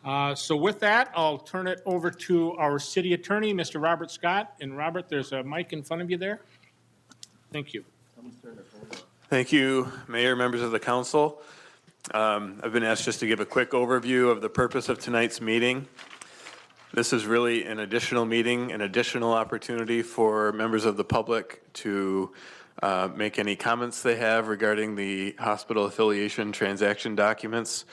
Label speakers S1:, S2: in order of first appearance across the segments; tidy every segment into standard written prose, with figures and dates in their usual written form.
S1: So with that, I'll turn it over to our city attorney, Mr. Robert Scott. And Robert, there's a mic in front of you there. Thank you.
S2: Thank you, Mayor, members of the council. I've been asked just to give a quick overview of the purpose of tonight's meeting. This is really an additional meeting, an additional opportunity for members of the public to make any comments they have regarding the hospital affiliation transaction documents,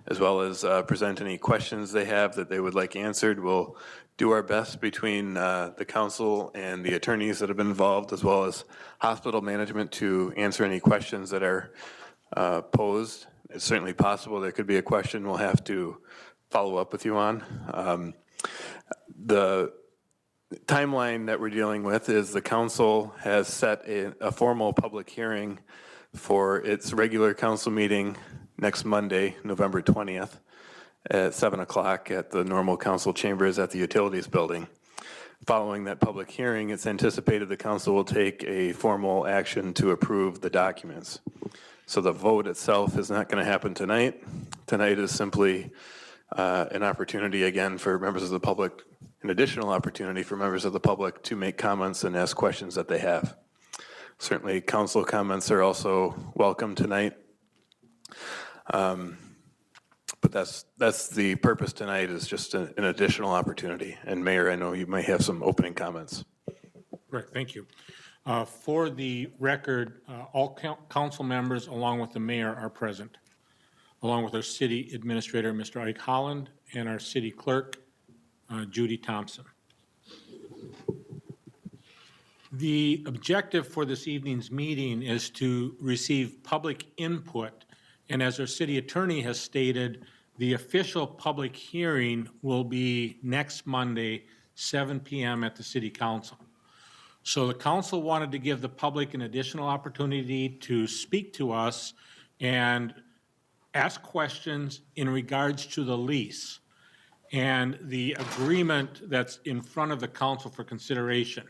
S2: as well as present any questions they have that they would like answered. We'll do our best between the council and the attorneys that have been involved, as well as hospital management, to answer any questions that are posed. It's certainly possible there could be a question we'll have to follow up with you on. The timeline that we're dealing with is the council has set a formal public hearing for its regular council meeting next Monday, November 20th at 7 o'clock at the normal council chambers at the Utilities Building. Following that public hearing, it's anticipated the council will take a formal action to approve the documents. So the vote itself is not going to happen tonight. Tonight is simply an opportunity again for members of the public, an additional opportunity for members of the public to make comments and ask questions that they have. Certainly council comments are also welcome tonight. But that's the purpose tonight, is just an additional opportunity. And Mayor, I know you may have some opening comments.
S1: Correct, thank you. For the record, all council members along with the mayor are present, along with our city administrator, Mr. Ike Holland, and our city clerk, Judy Thompson. The objective for this evening's meeting is to receive public input, and as our city attorney has stated, the official public hearing will be next Monday, 7 p.m. at the city council. So the council wanted to give the public an additional opportunity to speak to us and ask questions in regards to the lease and the agreement that's in front of the council for consideration.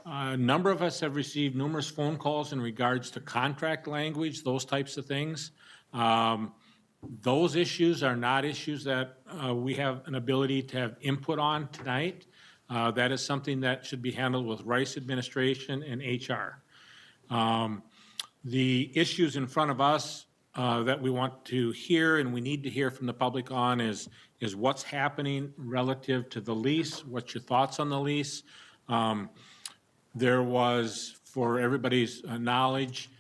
S1: A number of us have received numerous phone calls in regards to contract language, those types of things. Those issues are not issues that we have an ability to have input on tonight. That is something that should be handled with Rice administration and HR. The issues in front of us that we want to hear and we need to hear from the public on is what's happening relative to the lease, what's your thoughts on the lease. There was, for everybody's knowledge,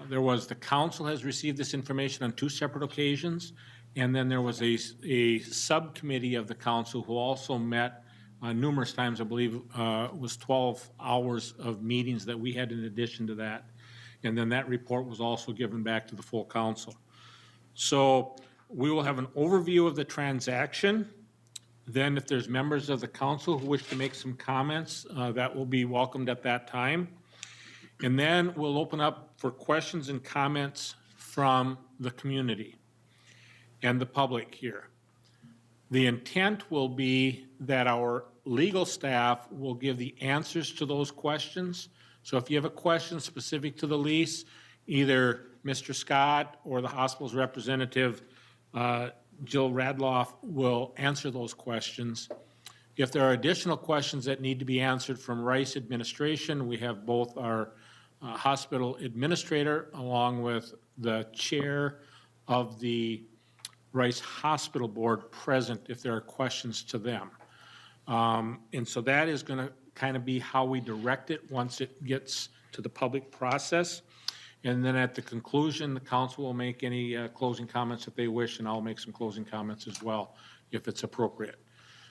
S1: the council has received this information on 2 separate occasions, and then there was a subcommittee of the council who also met numerous times. I believe it was 12 hours of meetings that we had in addition to that. And then that report was also given back to the full council. So we will have an overview of the transaction. Then if there's members of the council who wish to make some comments, that will be welcomed at that time. And then we'll open up for questions and comments from the community and the public here. The intent will be that our legal staff will give the answers to those questions. So if you have a question specific to the lease, either Mr. Scott or the hospital's representative, Jill Radloff, will answer those questions. If there are additional questions that need to be answered from Rice administration, we have both our hospital administrator along with the chair of the Rice Hospital Board present if there are questions to them. And so that is going to kind of be how we direct it once it gets to the public process. And then at the conclusion, the council will make any closing comments if they wish, and I'll make some closing comments as well if it's appropriate.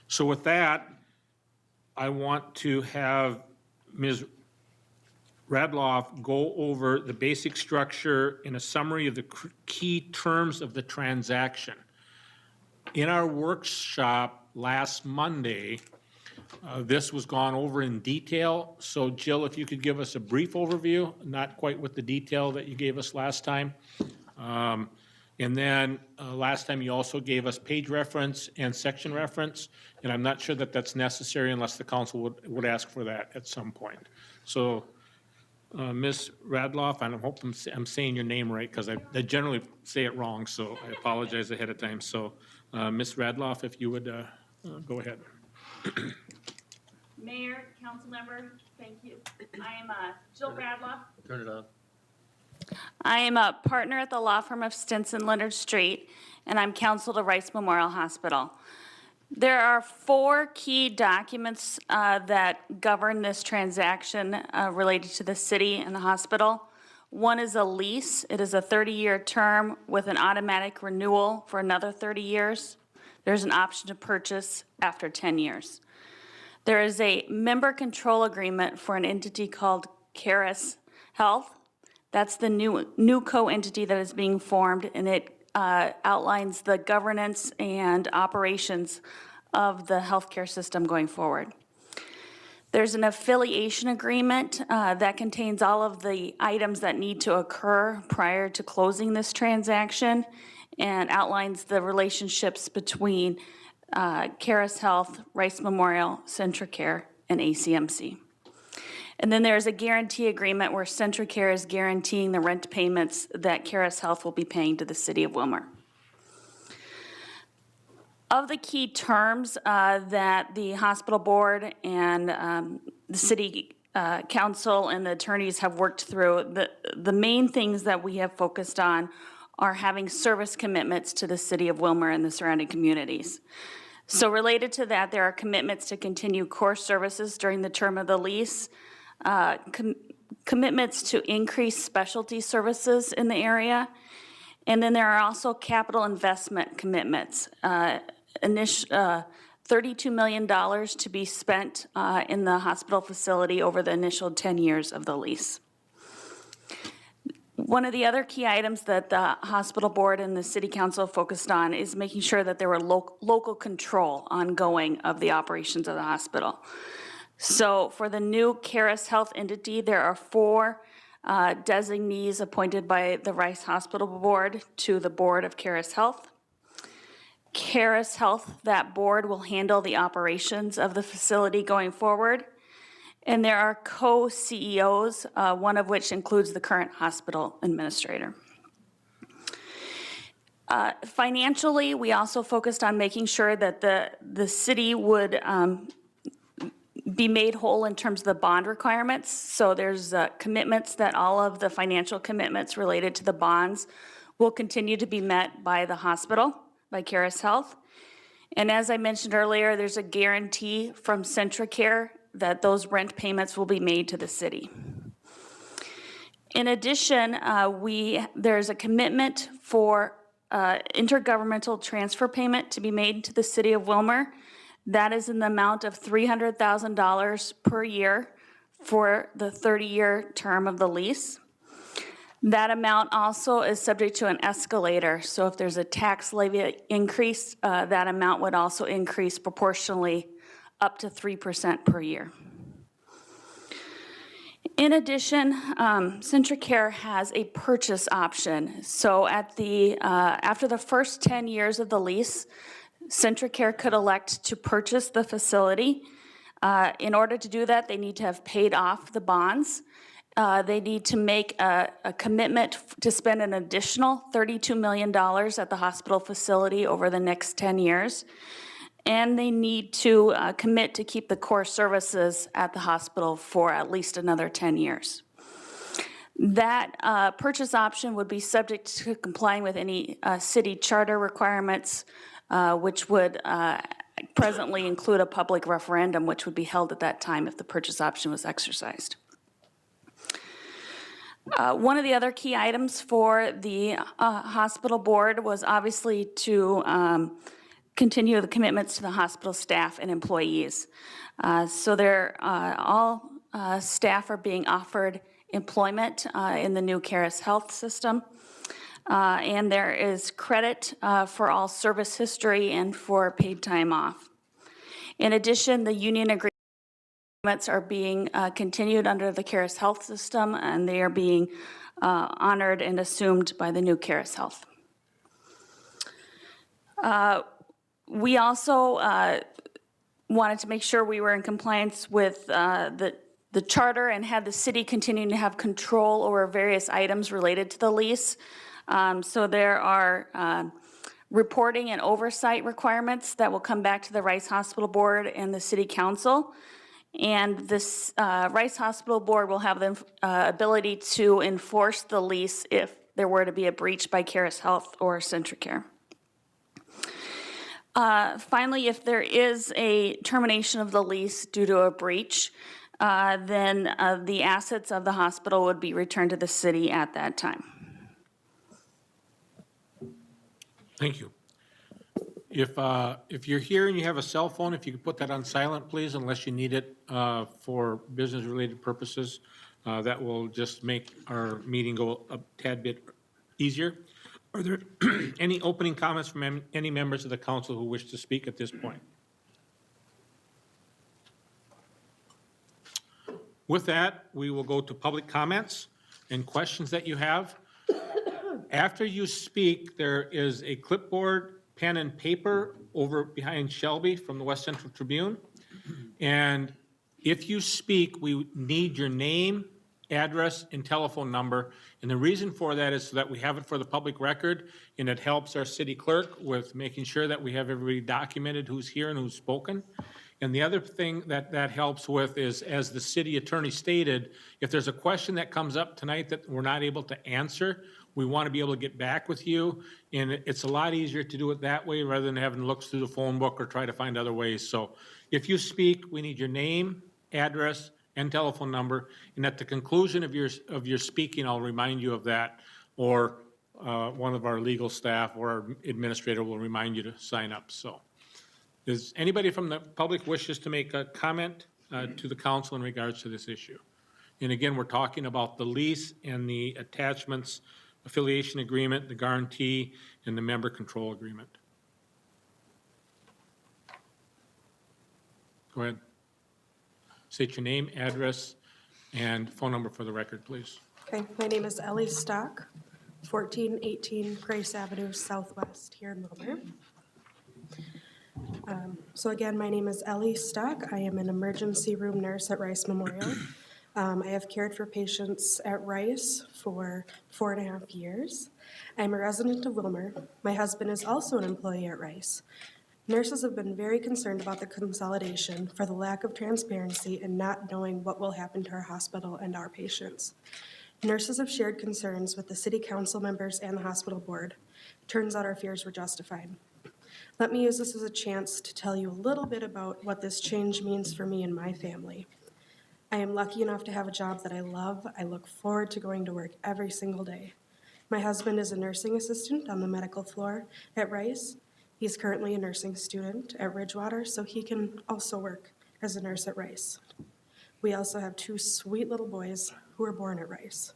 S1: So with that, I want to have Ms. Radloff go over the basic structure and a summary of the key terms of the transaction. In our workshop last Monday, this was gone over in detail. So Jill, if you could give us a brief overview, not quite with the detail that you gave us last time. And then last time you also gave us page reference and section reference, and I'm not sure that that's necessary unless the council would ask for that at some point. So Ms. Radloff, I hope I'm saying your name right because I generally say it wrong, so I apologize ahead of time. So Ms. Radloff, if you would go ahead.
S3: Mayor, council member, thank you. I am Jill Radloff.
S4: Turn it on.
S3: I am a partner at the law firm of Stinson Leonard Street, and I'm counsel to Rice Memorial Hospital. There are 4 key documents that govern this transaction related to the city and the hospital. One is a lease. It is a 30-year term with an automatic renewal for another 30 years. There's an option to purchase after 10 years. There is a member control agreement for an entity called Caris Health. That's the new co-entity that is being formed, and it outlines the governance and operations of the healthcare system going forward. There's an affiliation agreement that contains all of the items that need to occur prior to closing this transaction and outlines the relationships between Caris Health, Rice Memorial, Centricare, and ACMC. And then there's a guarantee agreement where Centricare is guaranteeing the rent payments that Caris Health will be paying to the city of Willmar. Of the key terms that the hospital board and the city council and the attorneys have worked through, the main things that we have focused on are having service commitments to the city of Willmar and the surrounding communities. So related to that, there are commitments to continue core services during the term of the lease, commitments to increase specialty services in the area, and then there are also capital investment commitments. $32 million to be spent in the hospital facility over the initial 10 years of the lease. One of the other key items that the hospital board and the city council focused on is making sure that there were local control ongoing of the operations of the hospital. So for the new Caris Health entity, there are 4 designees appointed by the Rice Hospital Board to the board of Caris Health. Caris Health, that board will handle the operations of the facility going forward. And there are co-CEOs, one of which includes the current hospital administrator. Financially, we also focused on making sure that the city would be made whole in terms of the bond requirements. So there's commitments that all of the financial commitments related to the bonds will continue to be met by the hospital, by Caris Health. And as I mentioned earlier, there's a guarantee from Centricare that those rent payments will be made to the city. In addition, there's a commitment for intergovernmental transfer payment to be made to the city of Willmar. That is in the amount of $300,000 per year for the 30-year term of the lease. That amount also is subject to an escalator. So if there's a tax levy increase, that amount would also increase proportionally up to 3% per year. In addition, Centricare has a purchase option. So at after the first 10 years of the lease, Centricare could elect to purchase the facility. In order to do that, they need to have paid off the bonds. They need to make a commitment to spend an additional $32 million at the hospital facility over the next 10 years. And they need to commit to keep the core services at the hospital for at least another 10 years. That purchase option would be subject to complying with any city charter requirements, which would presently include a public referendum, which would be held at that time if the purchase option was exercised. One of the other key items for the hospital board was obviously to continue the commitments to the hospital staff and employees. So all staff are being offered employment in the new Caris Health system. And there is credit for all service history and for paid time off. In addition, the union agreements are being continued under the Caris Health system, and they are being honored and assumed by the new Caris Health. We also wanted to make sure we were in compliance with the charter and had the city continuing to have control over various items related to the lease. So there are reporting and oversight requirements that will come back to the Rice Hospital Board and the City Council. And this Rice Hospital Board will have the ability to enforce the lease if there were to be a breach by Caris Health or Centricare. Finally, if there is a termination of the lease due to a breach, then the assets of the hospital would be returned to the city at that time.
S1: Thank you. If you're here and you have a cell phone, if you could put that on silent, please, unless you need it for business-related purposes, that will just make our meeting go a tad bit easier. Are there any opening comments from any members of the council who wish to speak at this point? With that, we will go to public comments and questions that you have. After you speak, there is a clipboard, pen and paper over behind Shelby from the West Central Tribune. And if you speak, we need your name, address, and telephone number. And the reason for that is so that we have it for the public record, and it helps our city clerk with making sure that we have everybody documented who's here and who's spoken. And the other thing that helps with is, as the city attorney stated, if there's a question that comes up tonight that we're not able to answer, we want to be able to get back with you. And it's a lot easier to do it that way rather than having to look through the phone book or try to find other ways. So if you speak, we need your name, address, and telephone number. And at the conclusion of your speaking, I'll remind you of that, or one of our legal staff or our administrator will remind you to sign up. So does anybody from the public wishes to make a comment to the council in regards to this issue? And again, we're talking about the lease and the attachments, affiliation agreement, the guarantee, and the member control agreement. Go ahead. State your name, address, and phone number for the record, please.
S4: Okay, my name is Ellie Stock, 1418 Grace Avenue Southwest here in Willmar. So again, my name is Ellie Stock. I am an emergency room nurse at Rice Memorial. I have cared for patients at Rice for 4.5 years. I'm a resident of Willmar. My husband is also an employee at Rice. Nurses have been very concerned about the consolidation for the lack of transparency and not knowing what will happen to our hospital and our patients. Nurses have shared concerns with the city council members and the hospital board. Turns out our fears were justified. Let me use this as a chance to tell you a little bit about what this change means for me and my family. I am lucky enough to have a job that I love. I look forward to going to work every single day. My husband is a nursing assistant on the medical floor at Rice. He's currently a nursing student at Ridgewater, so he can also work as a nurse at Rice. We also have 2 sweet little boys who were born at Rice.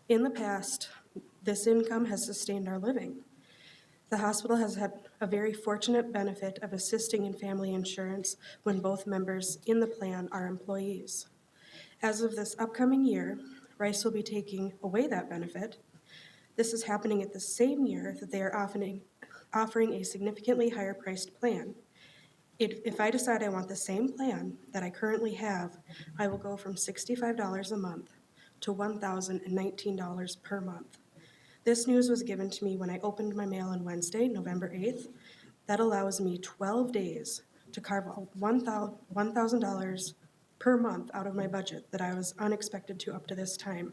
S4: In the past, this income has sustained our living. The hospital has had a very fortunate benefit of assisting in family insurance when both members in the plan are employees. As of this upcoming year, Rice will be taking away that benefit. This is happening at the same year that they are offering a significantly higher priced plan. If I decide I want the same plan that I currently have, I will go from $65 a month to $1,019 per month. This news was given to me when I opened my mail on Wednesday, November 8th. That allows me 12 days to carve out $1,000 per month out of my budget that I was unexpected to up to this time.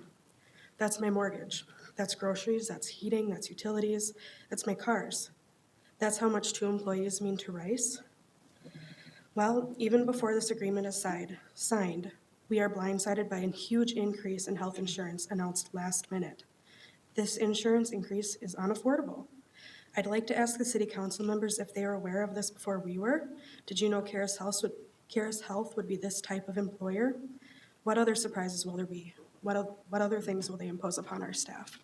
S4: That's my mortgage. That's groceries, that's heating, that's utilities, that's my cars. That's how much 2 employees mean to Rice. Well, even before this agreement is signed, we are blindsided by a huge increase in health insurance announced last minute. This insurance increase is unaffordable. I'd like to ask the city council members if they are aware of this before we were. Did you know Caris Health would be this type of employer? What other surprises will there be? What other things will they impose upon our staff?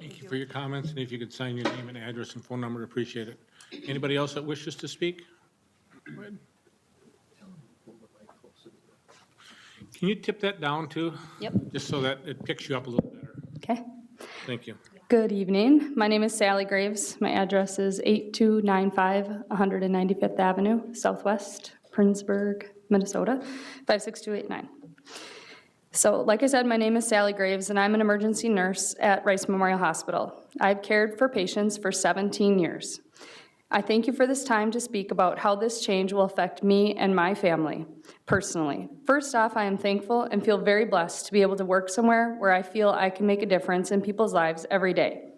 S1: Thank you for your comments, and if you could sign your name and address and phone number, appreciate it. Anybody else that wishes to speak? Go ahead. Can you tip that down too?
S5: Yep.
S1: Just so that it picks you up a little better.
S5: Okay.
S1: Thank you.
S5: Good evening. My name is Sally Graves. My address is 8295 195th Avenue, Southwest, Princeburg, Minnesota, 56289. So, like I said, my name is Sally Graves, and I'm an emergency nurse at Rice Memorial Hospital. I've cared for patients for 17 years. I thank you for this time to speak about how this change will affect me and my family personally. First off, I am thankful and feel very blessed to be able to work somewhere where I feel I can make a difference in people's lives every day.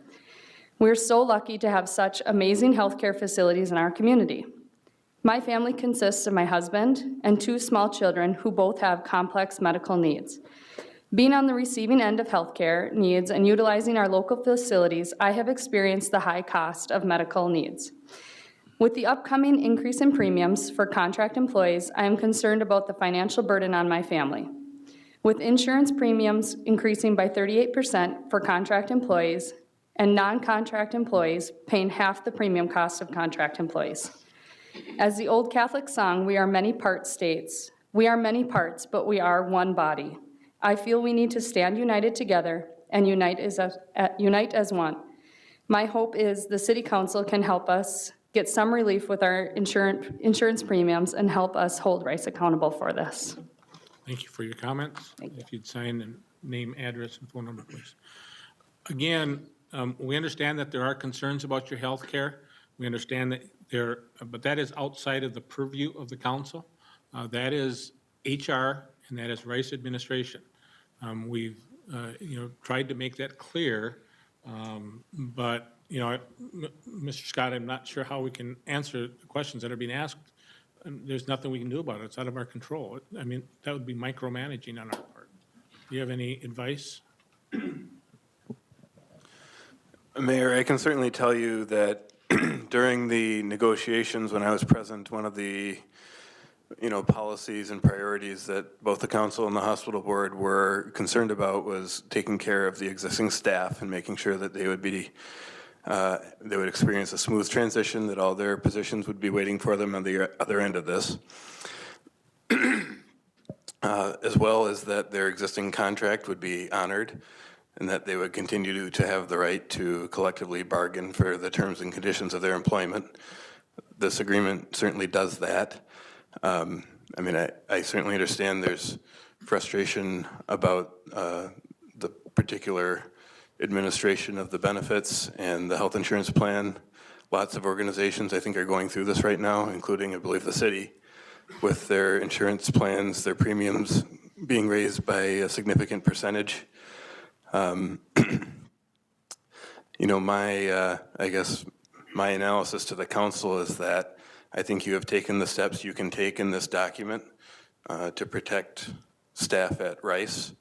S5: We're so lucky to have such amazing healthcare facilities in our community. My family consists of my husband and 2 small children who both have complex medical needs. Being on the receiving end of healthcare needs and utilizing our local facilities, I have experienced the high cost of medical needs. With the upcoming increase in premiums for contract employees, I am concerned about the financial burden on my family. With insurance premiums increasing by 38% for contract employees and non-contract employees paying half the premium cost of contract employees. As the old Catholic song, "We are many parts," states, "We are many parts, but we are one body." I feel we need to stand united together and unite as one. My hope is the City Council can help us get some relief with our insurance premiums and help us hold Rice accountable for this.
S1: Thank you for your comments. If you'd sign and name, address, and phone number, please. Again, we understand that there are concerns about your health care. We understand that but that is outside of the purview of the council. That is HR and that is Rice administration. We've, tried to make that clear, but, Mr. Scott, I'm not sure how we can answer the questions that are being asked. There's nothing we can do about it. It's out of our control. I mean, that would be micromanaging on our part. Do you have any advice?
S2: Mayor, I can certainly tell you that during the negotiations when I was present, one of the policies and priorities that both the council and the hospital board were concerned about was taking care of the existing staff and making sure that they would experience a smooth transition, that all their positions would be waiting for them on the other end of this, as well as that their existing contract would be honored and that they would continue to have the right to collectively bargain for the terms and conditions of their employment. This agreement certainly does that. I certainly understand there's frustration about the particular administration of the benefits and the health insurance plan. Lots of organizations, I think, are going through this right now, including, I believe, the city, with their insurance plans, their premiums being raised by a significant percentage. My analysis to the council is that I think you have taken the steps you can take in this document to protect staff at Rice,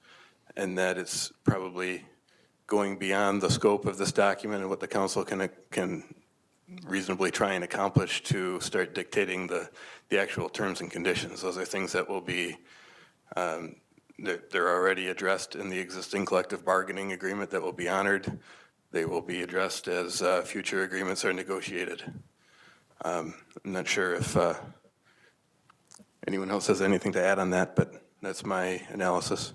S2: and that it's probably going beyond the scope of this document and what the council can reasonably try and accomplish to start dictating the actual terms and conditions. Those are things that will be they're already addressed in the existing collective bargaining agreement that will be honored. They will be addressed as future agreements are negotiated. I'm not sure if anyone else has anything to add on that, but that's my analysis.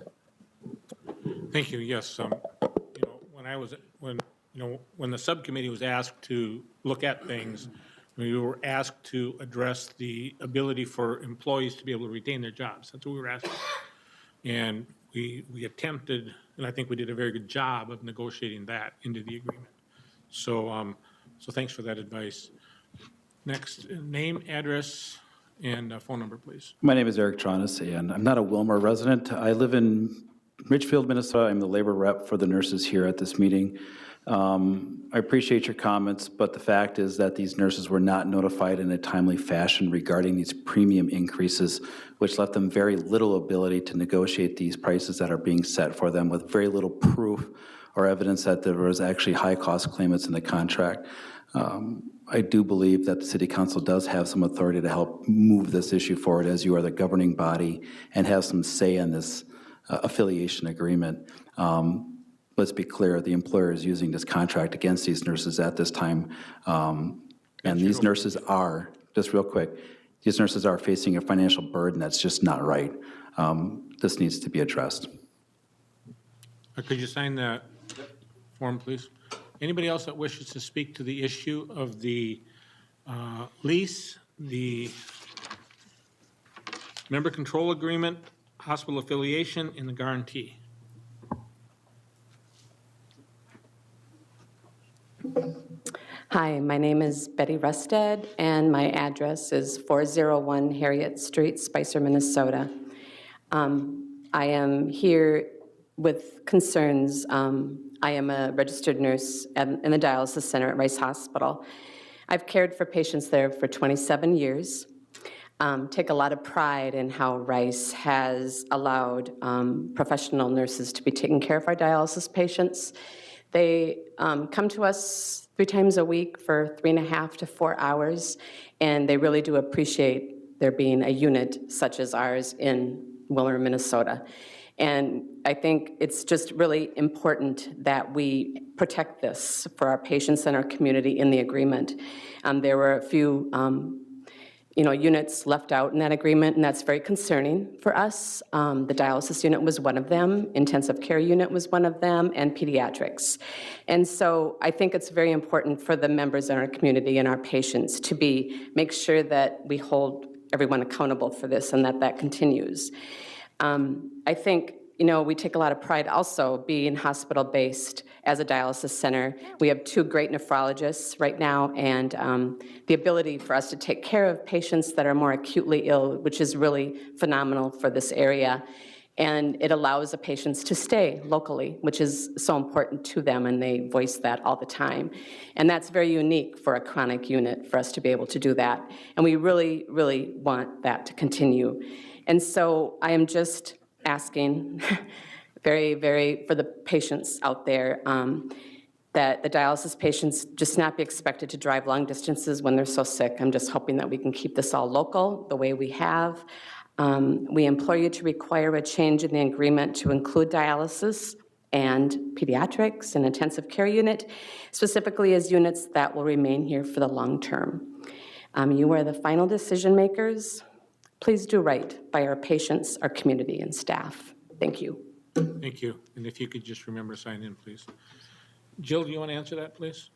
S1: Thank you. Yes. When the subcommittee was asked to look at things, we were asked to address the ability for employees to be able to retain their jobs. That's what we were asking. And we attempted, and I think we did a very good job of negotiating that into the agreement. So thanks for that advice. Next, name, address, and phone number, please.
S6: My name is Eric Tronis, and I'm not a Willmar resident. I live in Richfield, Minnesota. I'm the labor rep for the nurses here at this meeting. I appreciate your comments, but the fact is that these nurses were not notified in a timely fashion regarding these premium increases, which left them very little ability to negotiate these prices that are being set for them with very little proof or evidence that there was actually high-cost claimants in the contract. I do believe that the City Council does have some authority to help move this issue forward, as you are the governing body and have some say in this affiliation agreement. Let's be clear, the employer is using this contract against these nurses at this time. And these nurses are, just real quick, these nurses are facing a financial burden that's just not right. This needs to be addressed.
S1: Could you sign that form, please? Anybody else that wishes to speak to the issue of the lease, the member control agreement, hospital affiliation and the guarantee.
S7: Hi, my name is Betty Rusted, and my address is 401 Harriet Street, Spicer, Minnesota. I am here with concerns. I am a registered nurse in the dialysis center at Rice Hospital. I've cared for patients there for 27 years. Take a lot of pride in how Rice has allowed professional nurses to be taking care of our dialysis patients. They come to us 3 times a week for 3.5 to 4 hours, and they really do appreciate there being a unit such as ours in Willmar, Minnesota. And I think it's just really important that we protect this for our patients and our community in the agreement. There were a few units left out in that agreement, and that's very concerning for us. The dialysis unit was one of them, intensive care unit was one of them, and pediatrics. And so I think it's very important for the members in our community and our patients to make sure that we hold everyone accountable for this and that continues. I think, we take a lot of pride also being hospital-based as a dialysis center. We have 2 great nephrologists right now, and the ability for us to take care of patients that are more acutely ill, which is really phenomenal for this area. And it allows the patients to stay locally, which is so important to them, and they voice that all the time. And that's very unique for a chronic unit, for us to be able to do that. And we really, really want that to continue. And so I am just asking very, very, for the patients out there, that the dialysis patients just not be expected to drive long distances when they're so sick. I'm just hoping that we can keep this all local, the way we have. We implore you to require a change in the agreement to include dialysis and pediatrics and intensive care unit, specifically as units that will remain here for the long term. You are the final decision makers. Please do right by our patients, our community, and staff. Thank you.
S1: Thank you. And if you could just remember to sign in, please. Jill, do you want to answer that, please?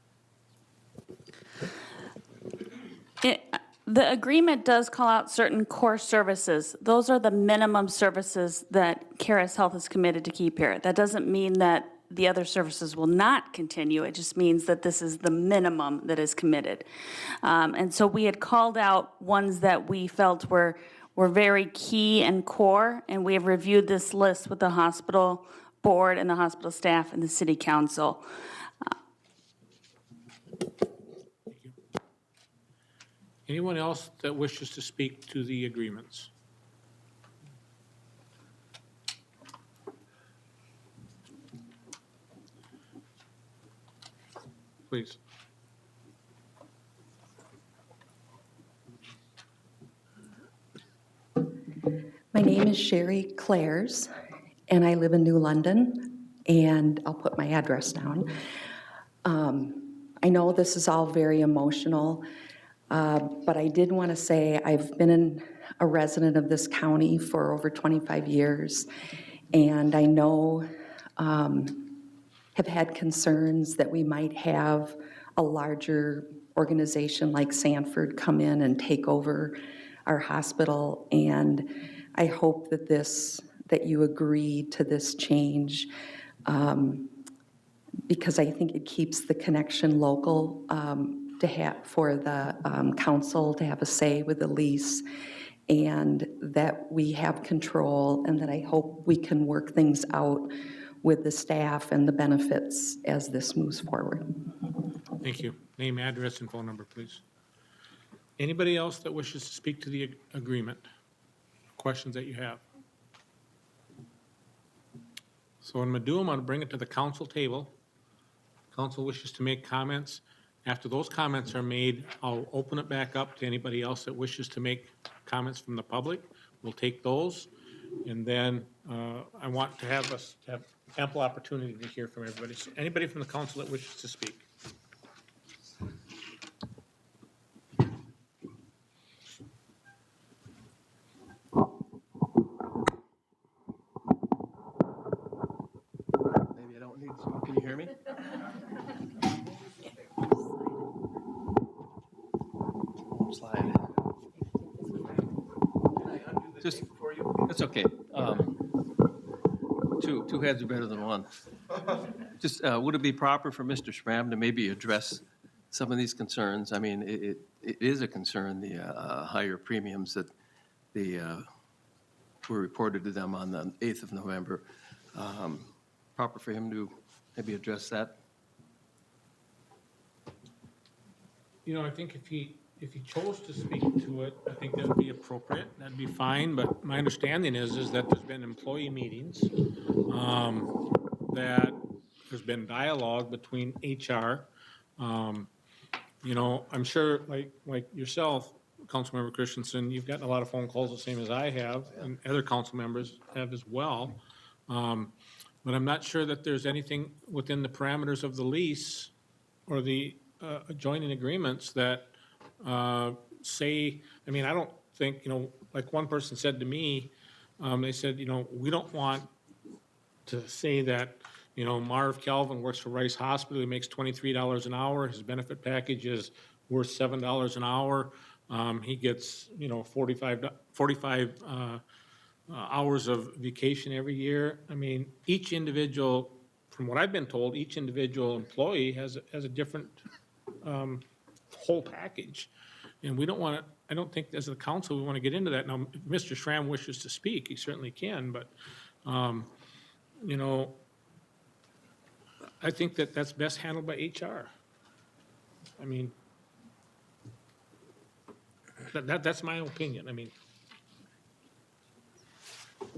S3: The agreement does call out certain core services. Those are the minimum services that Caris Health is committed to keep here. That doesn't mean that the other services will not continue. It just means that this is the minimum that is committed. And so we had called out ones that we felt were very key and core, and we have reviewed this list with the hospital board and the hospital staff and the city council.
S1: Anyone else that wishes to speak to the agreements? Please.
S8: My name is Sherry Clares, and I live in New London, and I'll put my address down. I know this is all very emotional, but I did want to say I've been a resident of this county for over 25 years, and I know have had concerns that we might have a larger organization like Sanford come in and take over our hospital, and I hope that you agree to this change, because I think it keeps the connection local, for the council to have a say with the lease, and that we have control, and that I hope we can work things out with the staff and the benefits as this moves forward.
S1: Thank you. Name, address, and phone number, please. Anybody else that wishes to speak to the agreement? Questions that you have? So I'm going to do them. I'm going to bring it to the council table. Council wishes to make comments. After those comments are made, I'll open it back up to anybody else that wishes to make comments from the public. We'll take those. And then I want to have us have ample opportunity to hear from everybody. So anybody from the council that wishes to speak?
S9: Maybe I don't need to. Can you hear me? Slide. Just, that's okay. Two heads are better than one. Just, would it be proper for Mr. Schramm to maybe address some of these concerns? I mean, it is a concern, the higher premiums that were reported to them on the 8th of November. Proper for him to maybe address that?
S1: You know, I think if he chose to speak to it, I think that would be appropriate, that'd be fine, but my understanding is that there's been employee meetings, that there's been dialogue between HR. You know, I'm sure, like yourself, Councilmember Christensen, you've gotten a lot of phone calls, the same as I have, and other council members have as well. But I'm not sure that there's anything within the parameters of the lease or the adjoining agreements that say, I mean, I don't think, you know, like one person said to me, they said, you know, we don't want to say that, you know, Marv Calvin works for Rice Hospital, he makes $23 an hour, his benefit package is worth $7 an hour. He gets, you know, 45 hours of vacation every year. I mean, each individual, from what I've been told, each individual employee has a different whole package. And we don't want to, I don't think as a council, we want to get into that. Now, if Mr. Schramm wishes to speak, he certainly can, but, you know, I think that that's best handled by HR. I mean, that's my opinion. I mean,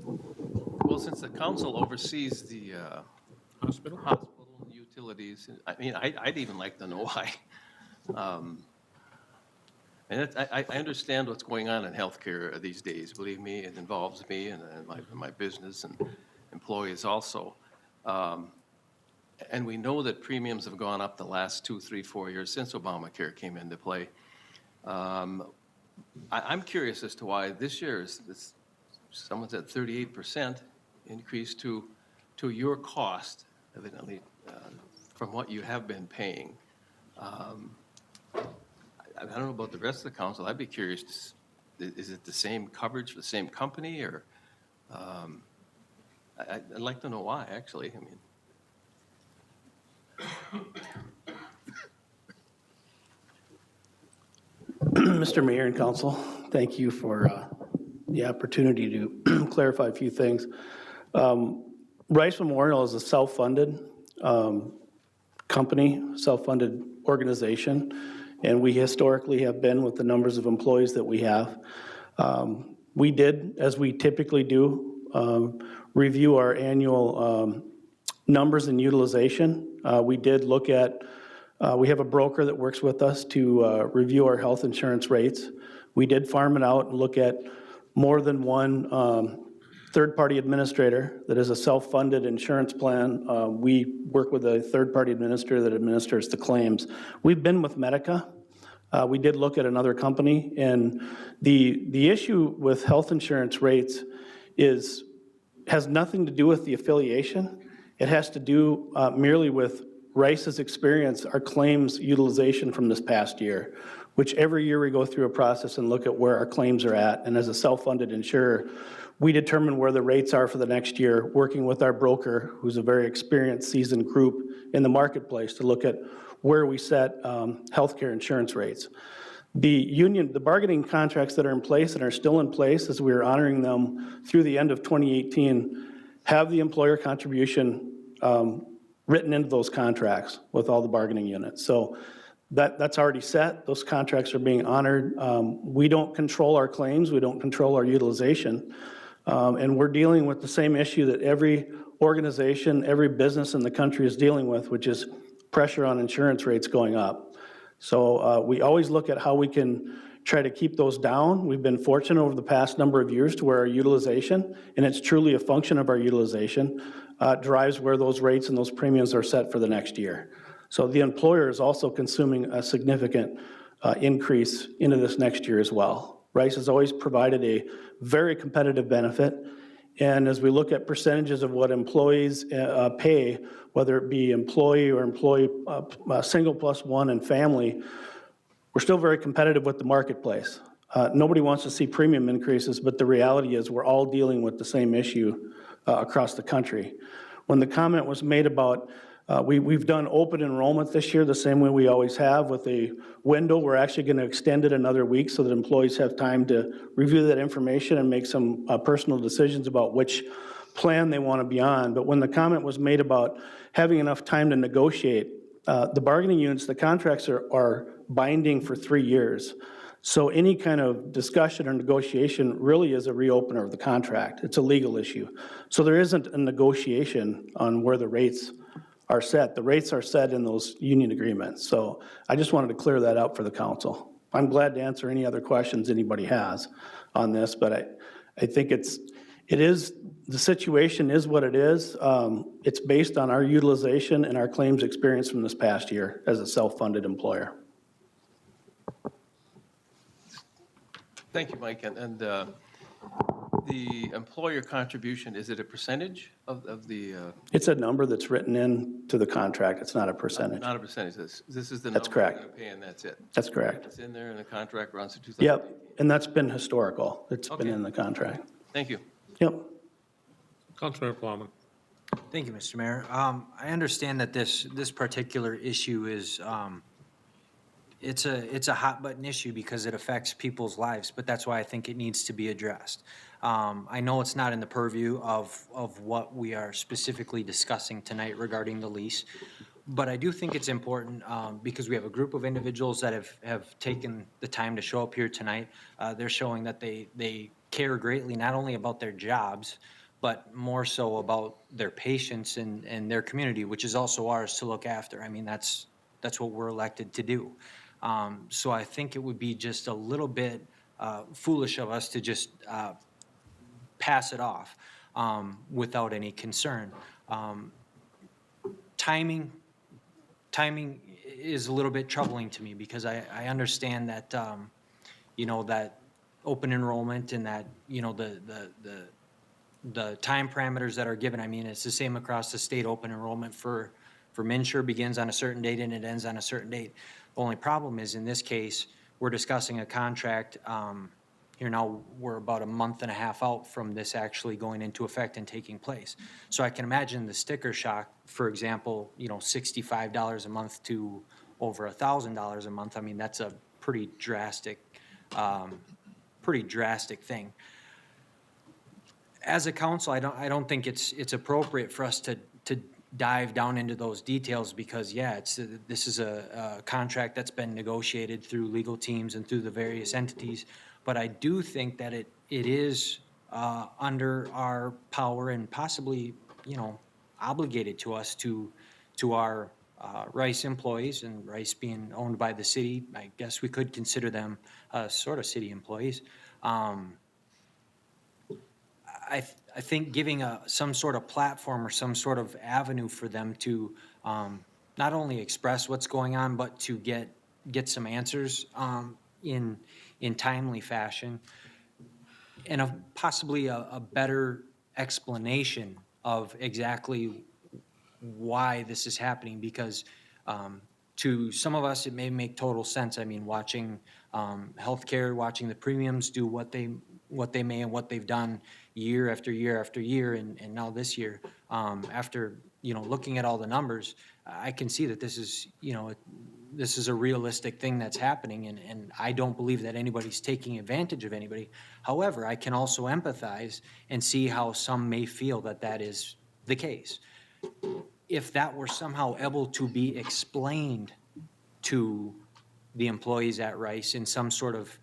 S9: Well, since the council oversees the
S1: hospital?
S9: hospital and utilities, I mean, I'd even like to know why. And I understand what's going on in healthcare these days. Believe me, it involves me and my business and employees also. And we know that premiums have gone up the last 2, 3, 4 years since Obamacare came into play. I'm curious as to why this year is someone said 38% increase to your cost, evidently, from what you have been paying. I don't know about the rest of the council. I'd be curious, is it the same coverage for the same company, or I'd like to know why, actually. I mean,
S10: Mr. Mayor and Council, thank you for the opportunity to clarify a few things. Rice Memorial is a self-funded company, self-funded organization, and we historically have been with the numbers of employees that we have. We did, as we typically do, review our annual numbers and utilization. We did look at, we have a broker that works with us to review our health insurance rates. We did farm it out and look at more than one third-party administrator that is a self-funded insurance plan. We work with a third-party administrator that administers the claims. We've been with Medica. We did look at another company, and the issue with health insurance rates has nothing to do with the affiliation. It has to do merely with Rice's experience, our claims utilization from this past year, which every year we go through a process and look at where our claims are at. And as a self-funded insurer, we determine where the rates are for the next year, working with our broker, who's a very experienced, seasoned group in the marketplace, to look at where we set healthcare insurance rates. The bargaining contracts that are in place and are still in place, as we are honoring them through the end of 2018, have the employer contribution written into those contracts with all the bargaining units. So that's already set. Those contracts are being honored. We don't control our claims. We don't control our utilization. And we're dealing with the same issue that every organization, every business in the country is dealing with, which is pressure on insurance rates going up. So we always look at how we can try to keep those down. We've been fortunate over the past number of years to where our utilization, and it's truly a function of our utilization, drives where those rates and those premiums are set for the next year. So the employer is also consuming a significant increase into this next year as well. Rice has always provided a very competitive benefit, and as we look at percentages of what employees pay, whether it be employee or employee single plus one and family, we're still very competitive with the marketplace. Nobody wants to see premium increases, but the reality is we're all dealing with the same issue across the country. When the comment was made about, we've done open enrollment this year the same way we always have with a window. We're actually going to extend it another week so that employees have time to review that information and make some personal decisions about which plan they want to be on. But when the comment was made about having enough time to negotiate, the bargaining units, the contracts are binding for 3 years. So any kind of discussion or negotiation really is a reopener of the contract. It's a legal issue. So there isn't a negotiation on where the rates are set. The rates are set in those union agreements. So I just wanted to clear that up for the council. I'm glad to answer any other questions anybody has on this, but I think the situation is what it is. It's based on our utilization and our claims experience from this past year as a self-funded employer.
S9: Thank you, Mike. And the employer contribution, is it a percentage of the?
S10: It's a number that's written into the contract. It's not a percentage.
S9: Not a percentage. This is the
S10: That's
S9: number we're
S10: correct.
S9: going to pay, and that's it.
S10: That's correct.
S9: It's in there, and the contract runs to 2018.
S10: Yep, and that's been historical. It's been
S9: Okay.
S10: in the contract.
S9: Thank you.
S10: Yep.
S1: Councilmember Plowman.
S11: Thank you, Mr. Mayor. I understand that this particular issue is, it's a hot button issue because it affects people's lives, but that's why I think it needs to be addressed. I know it's not in the purview of what we are specifically discussing tonight regarding the lease, but I do think it's important because we have a group of individuals that have taken the time to show up here tonight. They're showing that they care greatly not only about their jobs, but more so about their patients and their community, which is also ours to look after. I mean, that's what we're elected to do. So I think it would be just a little bit foolish of us to just pass it off without any concern. Timing is a little bit troubling to me because I understand that, that open enrollment and that, the time parameters that are given. I mean, it's the same across the state. Open enrollment for MNsure begins on a certain date and it ends on a certain date. The only problem is in this case, we're discussing a contract. Here now, we're about a month and a half out from this actually going into effect and taking place. So I can imagine the sticker shock, for example, $65 a month to over $1,000 a month. I mean, that's a pretty drastic thing. As a council, I don't think it's appropriate for us to dive down into those details because, this is a contract that's been negotiated through legal teams and through the various entities. But I do think that it is under our power and possibly, obligated to us to our Rice employees, and Rice being owned by the city, I guess we could consider them sort of city employees. I think giving some sort of platform or some sort of avenue for them to not only express what's going on, but to get some answers in timely fashion, and possibly a better explanation of exactly why this is happening. Because to some of us, it may make total sense. I mean, watching healthcare, watching the premiums do what they may and what they've done year after year after year, and now this year, after looking at all the numbers, I can see that this is a realistic thing that's happening, and I don't believe that anybody's taking advantage of anybody. However, I can also empathize and see how some may feel that is the case. If that were somehow able to be explained to the employees at Rice in some sort of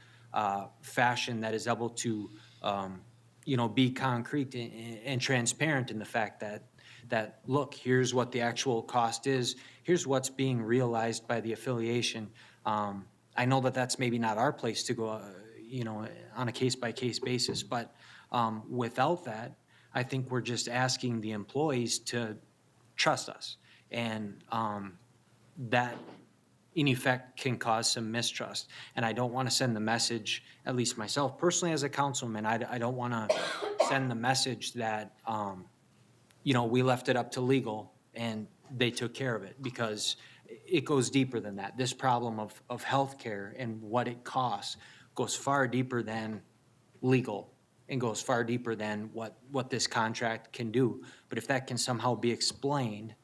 S11: fashion that is able to, be concrete and transparent in the fact that look, here's what the actual cost is, here's what's being realized by the affiliation. I know that that's maybe not our place to go, on a case-by-case basis, but without that, I think we're just asking the employees to trust us, and that in effect can cause some mistrust. And I don't want to send the message, at least myself personally as a councilman, I don't want to send the message that, we left it up to legal and they took care of it, because it goes deeper than that. This problem of healthcare and what it costs goes far deeper than legal and goes far deeper than what this contract can do. But if that can somehow be explained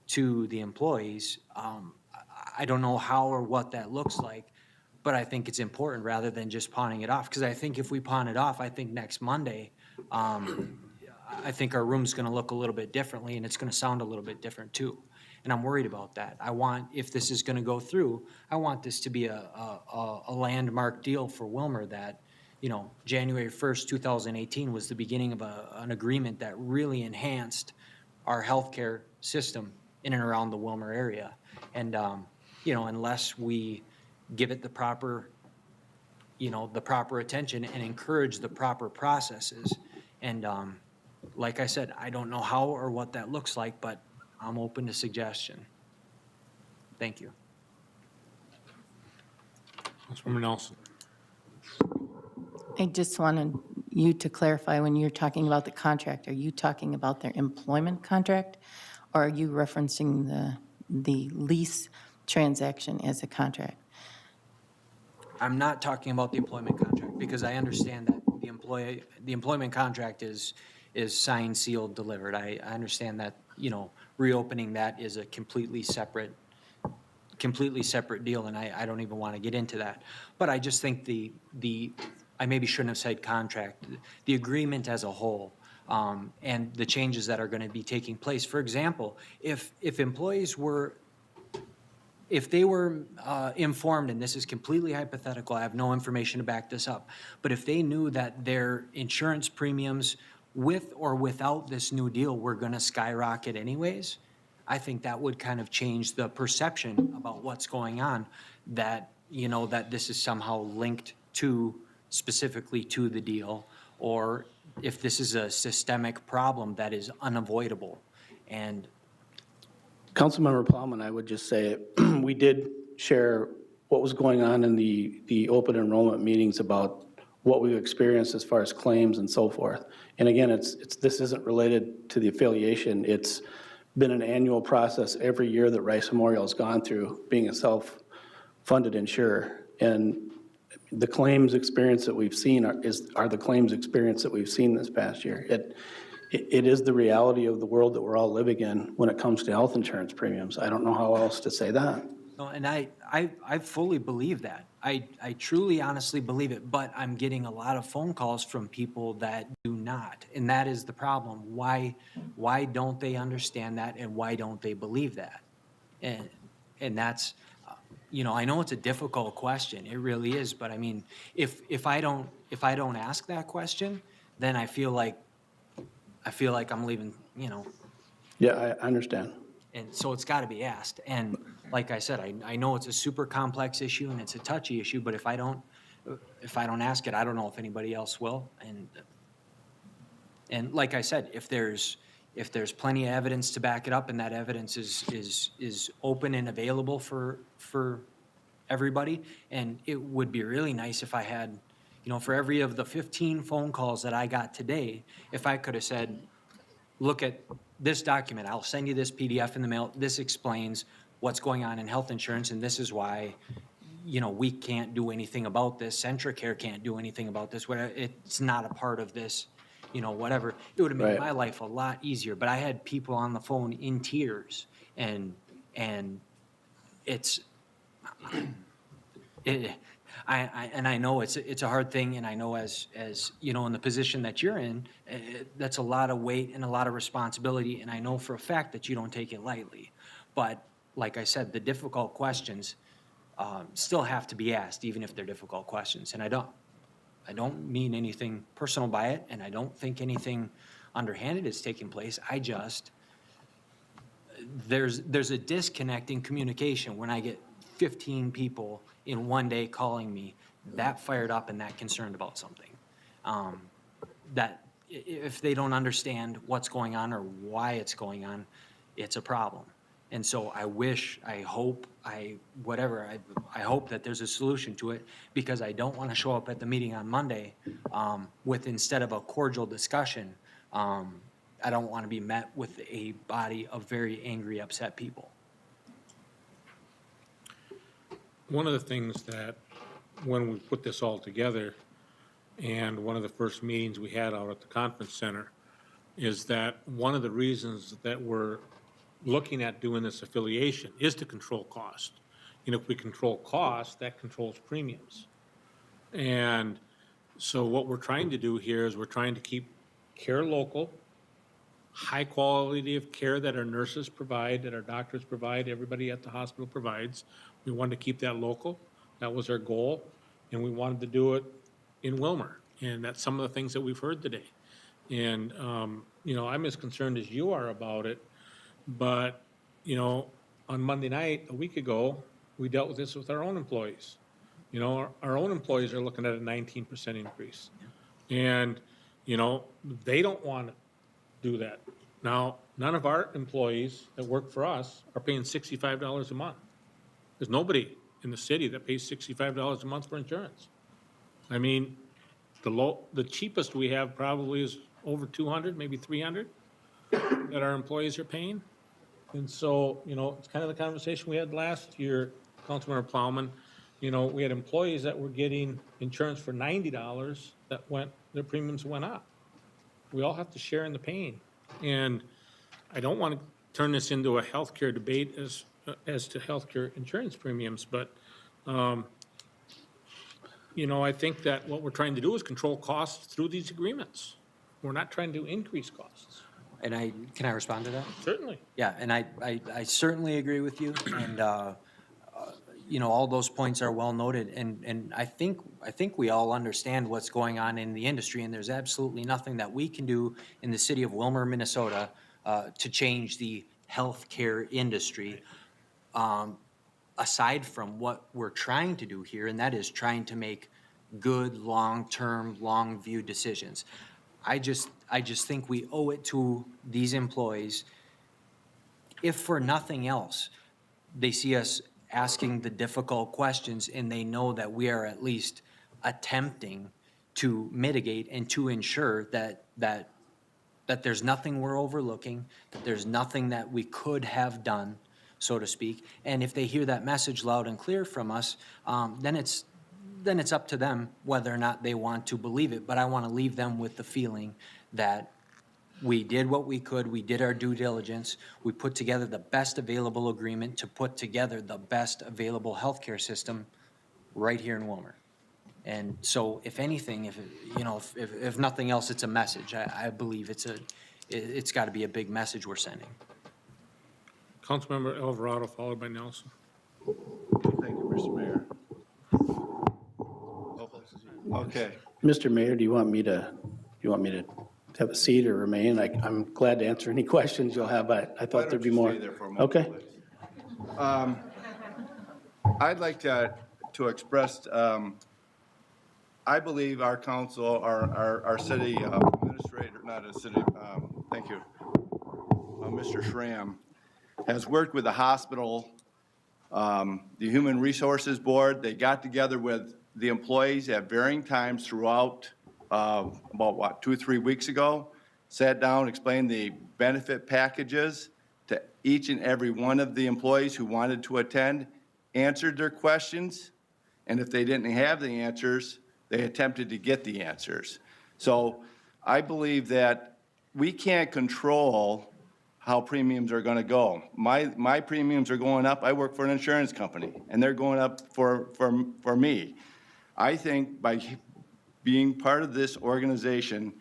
S11: to the employees, I don't know how or what that looks like, but I think it's important rather than just pawning it off. Because I think if we pawn it off, I think next Monday, I think our room's gonna look a little bit differently and it's gonna sound a little bit different too. And I'm worried about that. I want, if this is gonna go through, I want this to be a landmark deal for Willmar that, you know, January 1st, 2018 was the beginning of an agreement that really enhanced our healthcare system in and around the Willmar area. And, you know, unless we give it the proper, you know, the proper attention and encourage the proper processes. And like I said, I don't know how or what that looks like, but I'm open to suggestion. Thank you.
S1: Councilmember Nelson.
S12: I just wanted you to clarify, when you're talking about the contract, are you talking about their employment contract? Or are you referencing the lease transaction as a contract?
S11: I'm not talking about the employment contract because I understand that the employment contract is signed, sealed, delivered. I understand that, you know, reopening that is a completely separate deal, and I don't even want to get into that. But I just think I maybe shouldn't have said contract, the agreement as a whole, and the changes that are going to be taking place. For example, if employees were, if they were informed, and this is completely hypothetical, I have no information to back this up, but if they knew that their insurance premiums with or without this new deal were going to skyrocket anyways, I think that would kind of change the perception about what's going on, that, you know, that this is somehow linked to, specifically to the deal, or if this is a systemic problem that is unavoidable. And
S10: Councilmember Plowman, I would just say, we did share what was going on in the open enrollment meetings about what we've experienced as far as claims and so forth. And again, this isn't related to the affiliation. It's been an annual process every year that Rice Memorial has gone through, being a self-funded insurer. And the claims experience that we've seen are the claims experience that we've seen this past year. It is the reality of the world that we're all living in when it comes to health insurance premiums. I don't know how else to say that.
S11: no, and I fully believe that. I truly, honestly believe it, but I'm getting a lot of phone calls from people that do not, and that is the problem. Why don't they understand that, and why don't they believe that? And that's, you know, I know it's a difficult question. It really is, but I mean, if I don't ask that question, then I feel like I'm leaving, you know.
S10: Yeah, I understand.
S11: And so it's got to be asked. And like I said, I know it's a super complex issue and it's a touchy issue, but if I don't ask it, I don't know if anybody else will. And like I said, if there's plenty of evidence to back it up and that evidence is open and available for everybody, and it would be really nice if I had, you know, for every of the 15 phone calls that I got today, if I could have said, look at this document, I'll send you this PDF in the mail, this explains what's going on in health insurance, and this is why, you know, we can't do anything about this, Centricare can't do anything about this, it's not a part of this, you know, whatever. It would have made my life a lot easier, but I had people on the phone in tears, and it's, I know it's a hard thing, and I know as you know, in the position that you're in, that's a lot of weight and a lot of responsibility, and I know for a fact that you don't take it lightly. But like I said, the difficult questions still have to be asked, even if they're difficult questions. And I don't mean anything personal by it, and I don't think anything underhanded is taking place. I just, there's a disconnect in communication when I get 15 people in one day calling me that fired up and that concerned about something. That if they don't understand what's going on or why it's going on, it's a problem. And so I wish, I hope, I hope that there's a solution to it, because I don't want to show up at the meeting on Monday with, instead of a cordial discussion, I don't want to be met with a body of very angry, upset people.
S1: One of the things that when we put this all together, and one of the first meetings we had out at the conference center, is that one of the reasons that we're looking at doing this affiliation is to control cost. And if we control cost, that controls premiums. And so what we're trying to do here is we're trying to keep care local, high quality of care that our nurses provide, that our doctors provide, everybody at the hospital provides. We wanted to keep that local. That was our goal. And we wanted to do it in Willmar. And that's some of the things that we've heard today. And, you know, I'm as concerned as you are about it. But, you know, on Monday night, a week ago, we dealt with this with our own employees. You know, our own employees are looking at a 19% increase. And, you know, they don't want to do that. Now, none of our employees that work for us are paying $65 a month. There's nobody in the city that pays $65 a month for insurance. I mean, the cheapest we have probably is over 200, maybe 300 that our employees are paying. And so, you know, it's kind of the conversation we had last year, Councilmember Plowman. You know, we had employees that were getting insurance for $90 that their premiums went up. We all have to share in the pain. And I don't want to turn this into a healthcare debate as to healthcare insurance premiums, but, you know, I think that what we're trying to do is control costs through these agreements. We're not trying to increase costs.
S11: And can I respond to that?
S1: Certainly.
S11: Yeah, and I certainly agree with you, and, you know, all those points are well noted, and I think we all understand what's going on in the industry, and there's absolutely nothing that we can do in the city of Willmar, Minnesota, to change the healthcare industry, aside from what we're trying to do here, and that is trying to make good, long-term, long-view decisions. I just think we owe it to these employees, if for nothing else, they see us asking the difficult questions and they know that we are at least attempting to mitigate and to ensure that there's nothing we're overlooking, that there's nothing that we could have done, so to speak. And if they hear that message loud and clear from us, then it's up to them whether or not they want to believe it. But I want to leave them with the feeling that we did what we could, we did our due diligence, we put together the best available agreement to put together the best available healthcare system right here in Willmar. And so if anything, if nothing else, it's a message. I believe it's got to be a big message we're sending.
S1: Councilmember Alvarado, followed by Nelson.
S13: Thank you, Mr. Mayor. Okay.
S10: Mr. Mayor, do you want me to have a seat or remain? I'm glad to answer any questions you'll have, but I thought there'd be more.
S13: Why don't you stay there for a moment,
S10: Okay.
S13: please? I'd like to express, I believe our council, our city administrator, not a city, thank you, Mr. Schramm, has worked with the hospital, the Human Resources Board. They got together with the employees at varying times throughout, about 2 or 3 weeks ago, sat down, explained the benefit packages to each and every one of the employees who wanted to attend, answered their questions, and if they didn't have the answers, they attempted to get the answers. So I believe that we can't control how premiums are going to go. My premiums are going up. I work for an insurance company, and they're going up for me. I think by being part of this organization,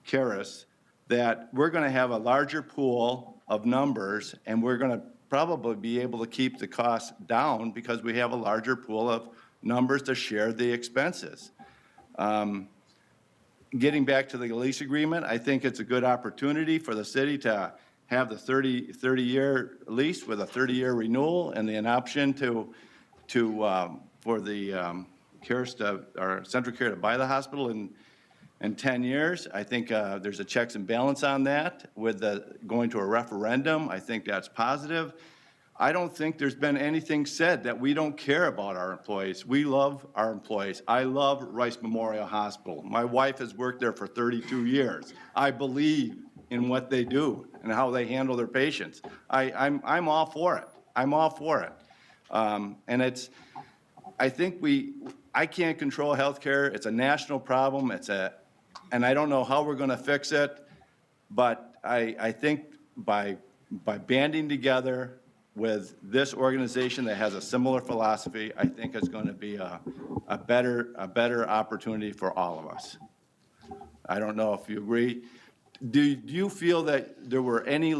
S13: CARIS, that we're going to have a larger pool of numbers, and we're going to probably be able to keep the costs down because we have a larger pool of numbers to share the expenses. Getting back to the lease agreement, I think it's a good opportunity for the city to have the 30-year lease with a 30-year renewal and an option for the CARES or Central Care to buy the hospital in 10 years. I think there's a checks and balance on that with going to a referendum. I think that's positive. I don't think there's been anything said that we don't care about our employees. We love our employees. I love Rice Memorial Hospital. My wife has worked there for 32 years. I believe in what they do and how they handle their patients. I'm all for it. I'm all for it. And I think I can't control healthcare. It's a national problem. And I don't know how we're going to fix it. But I think by banding together with this organization that has a similar philosophy, I think it's going to be a better opportunity for all of us. I don't know if you agree. Do you feel that there were any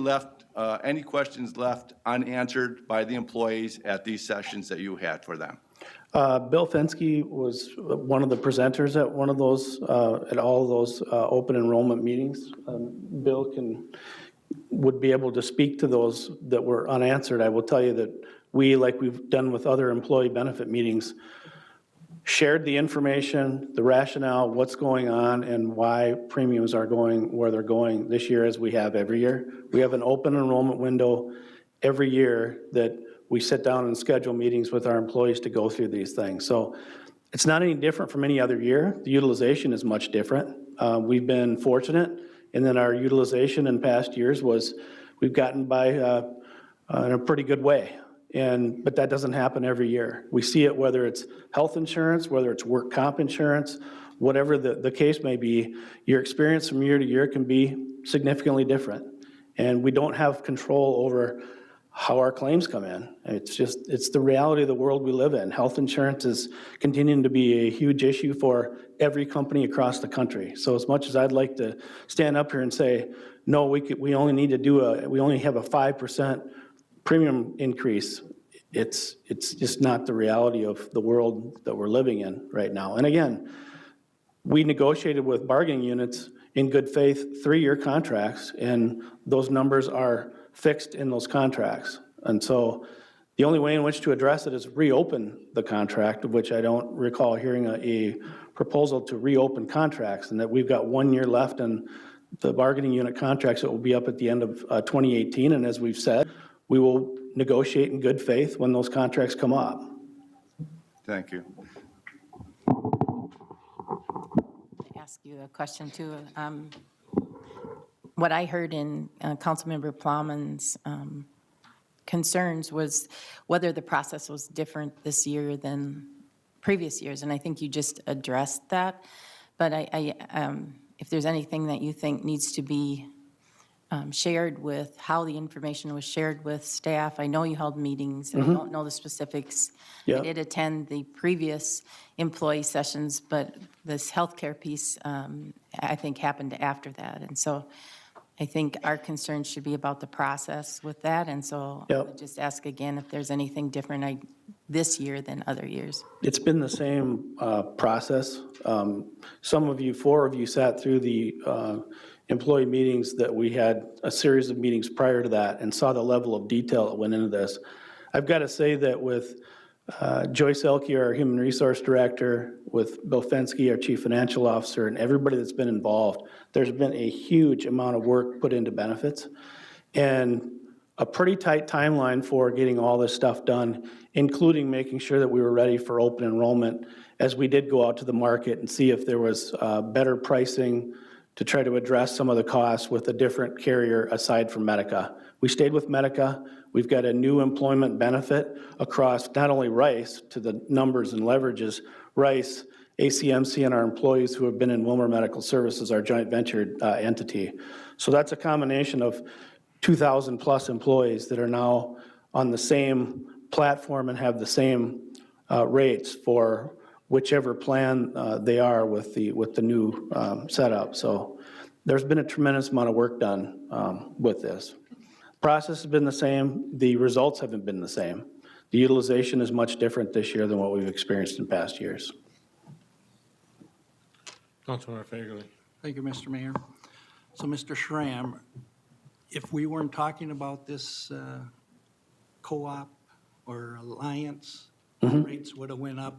S13: questions left unanswered by the employees at these sessions that you had for them?
S10: Bill Fensky was one of the presenters at one of those, at all of those open enrollment meetings. Bill would be able to speak to those that were unanswered. I will tell you that we, like we've done with other employee benefit meetings, shared the information, the rationale, what's going on, and why premiums are going where they're going this year as we have every year. We have an open enrollment window every year that we sit down and schedule meetings with our employees to go through these things. So it's not any different from any other year. The utilization is much different. We've been fortunate, and then our utilization in past years was we've gotten by in a pretty good way. But that doesn't happen every year. We see it whether it's health insurance, whether it's work comp insurance, whatever the case may be, your experience from year to year can be significantly different. And we don't have control over how our claims come in. It's the reality of the world we live in. Health insurance is continuing to be a huge issue for every company across the country. So as much as I'd like to stand up here and say, no, we only need to we only have a 5% premium increase, it's just not the reality of the world that we're living in right now. And again, we negotiated with bargaining units in good faith 3-year contracts, and those numbers are fixed in those contracts. And so the only way in which to address it is reopen the contract, of which I don't recall hearing a proposal to reopen contracts, and that we've got 1 year left in the bargaining unit contracts that will be up at the end of 2018. And as we've said, we will negotiate in good faith when those contracts come up.
S13: Thank you.
S12: Ask you a question too. What I heard in Councilmember Plowman's concerns was whether the process was different this year than previous years, and I think you just addressed that. But if there's anything that you think needs to be shared with how the information was shared with staff. I know you held meetings, and I don't know the specifics.
S10: Yeah.
S12: I did attend the previous employee sessions, but this healthcare piece, I think, happened after that. And so I think our concern should be about the process with that. And so I would just ask again if there's anything different this year than other years.
S10: It's been the same process. Some of you, 4 of you, sat through the employee meetings that we had, a series of meetings prior to that, and saw the level of detail that went into this. I've got to say that with Joyce Elke, our Human Resource Director, with Bill Fensky, our Chief Financial Officer, and everybody that's been involved, there's been a huge amount of work put into benefits and a pretty tight timeline for getting all this stuff done, including making sure that we were ready for open enrollment as we did go out to the market and see if there was better pricing to try to address some of the costs with a different carrier aside from Medica. We stayed with Medica. We've got a new employment benefit across not only Rice, to the numbers and leverages, Rice, ACMC, and our employees who have been in Willmar Medical Services, our joint ventured entity. So that's a combination of 2,000 plus employees that are now on the same platform and have the same rates for whichever plan they are with the new setup. So there's been a tremendous amount of work done with this. Process has been the same. The results haven't been the same. The utilization is much different this year than what we've experienced in past years.
S1: Councilmember Fagerly.
S14: Thank you, Mr. Mayor. So, Mr. Schramm, if we weren't talking about this co-op or alliance, rates would have went up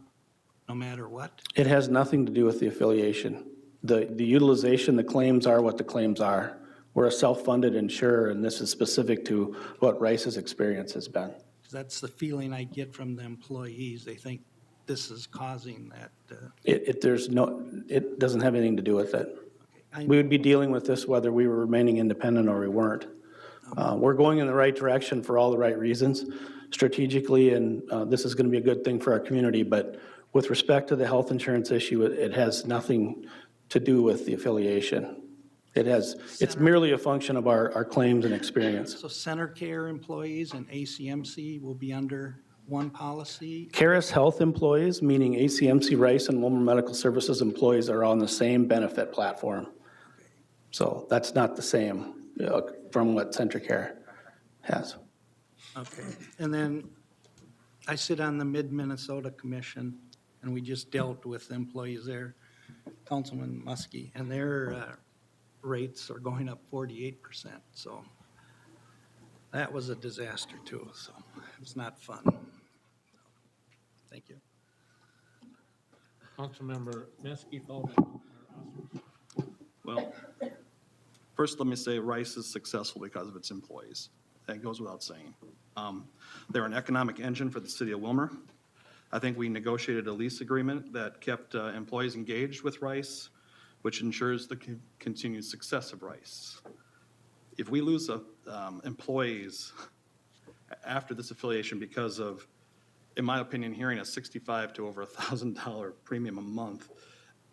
S14: no matter what?
S10: It has nothing to do with the affiliation. The utilization, the claims are what the claims are. We're a self-funded insurer, and this is specific to what Rice's experience has been.
S14: That's the feeling I get from the employees. They think this is causing that.
S10: It doesn't have anything to do with it. We would be dealing with this whether we were remaining independent or we weren't. We're going in the right direction for all the right reasons. strategically, and this is going to be a good thing for our community, but with respect to the health insurance issue, it has nothing to do with the affiliation. It's merely a function of our claims and experience.
S14: So center care employees and ACMC will be under one policy?
S10: Caris Health employees, meaning ACMC Rice and Willmar Medical Services employees, are on the same benefit platform. So that's not the same from what Centricare has.
S14: Okay, and then I sit on the Mid-Minnesota Commission, and we just dealt with employees there, Councilman Muskie, and their rates are going up 48%, so that was a disaster too, so it was not fun. Thank you.
S1: Councilmember Miskey, followed by Councilmember
S15: Well, first, let me say Rice is successful because of its employees. That goes without saying. They're an economic engine for the city of Willmar. I think we negotiated a lease agreement that kept employees engaged with Rice, which ensures the continued success of Rice. If we lose employees after this affiliation because of, in my opinion, hearing a $65 to over $1,000 premium a month,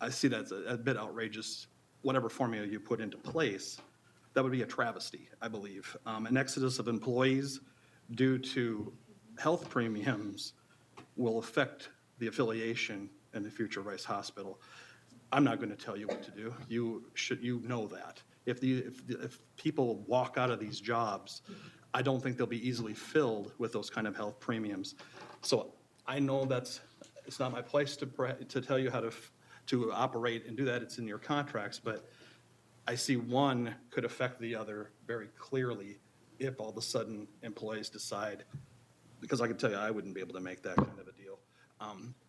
S15: I see that's a bit outrageous. Whatever formula you put into place, that would be a travesty, I believe. An exodus of employees due to health premiums will affect the affiliation in the future Rice Hospital. I'm not going to tell you what to do. You know that. If people walk out of these jobs, I don't think they'll be easily filled with those kind of health premiums. So I know it's not my place to tell you how to operate and do that. It's in your contracts, but I see one could affect the other very clearly if all of a sudden employees decide, because I can tell you I wouldn't be able to make that kind of a deal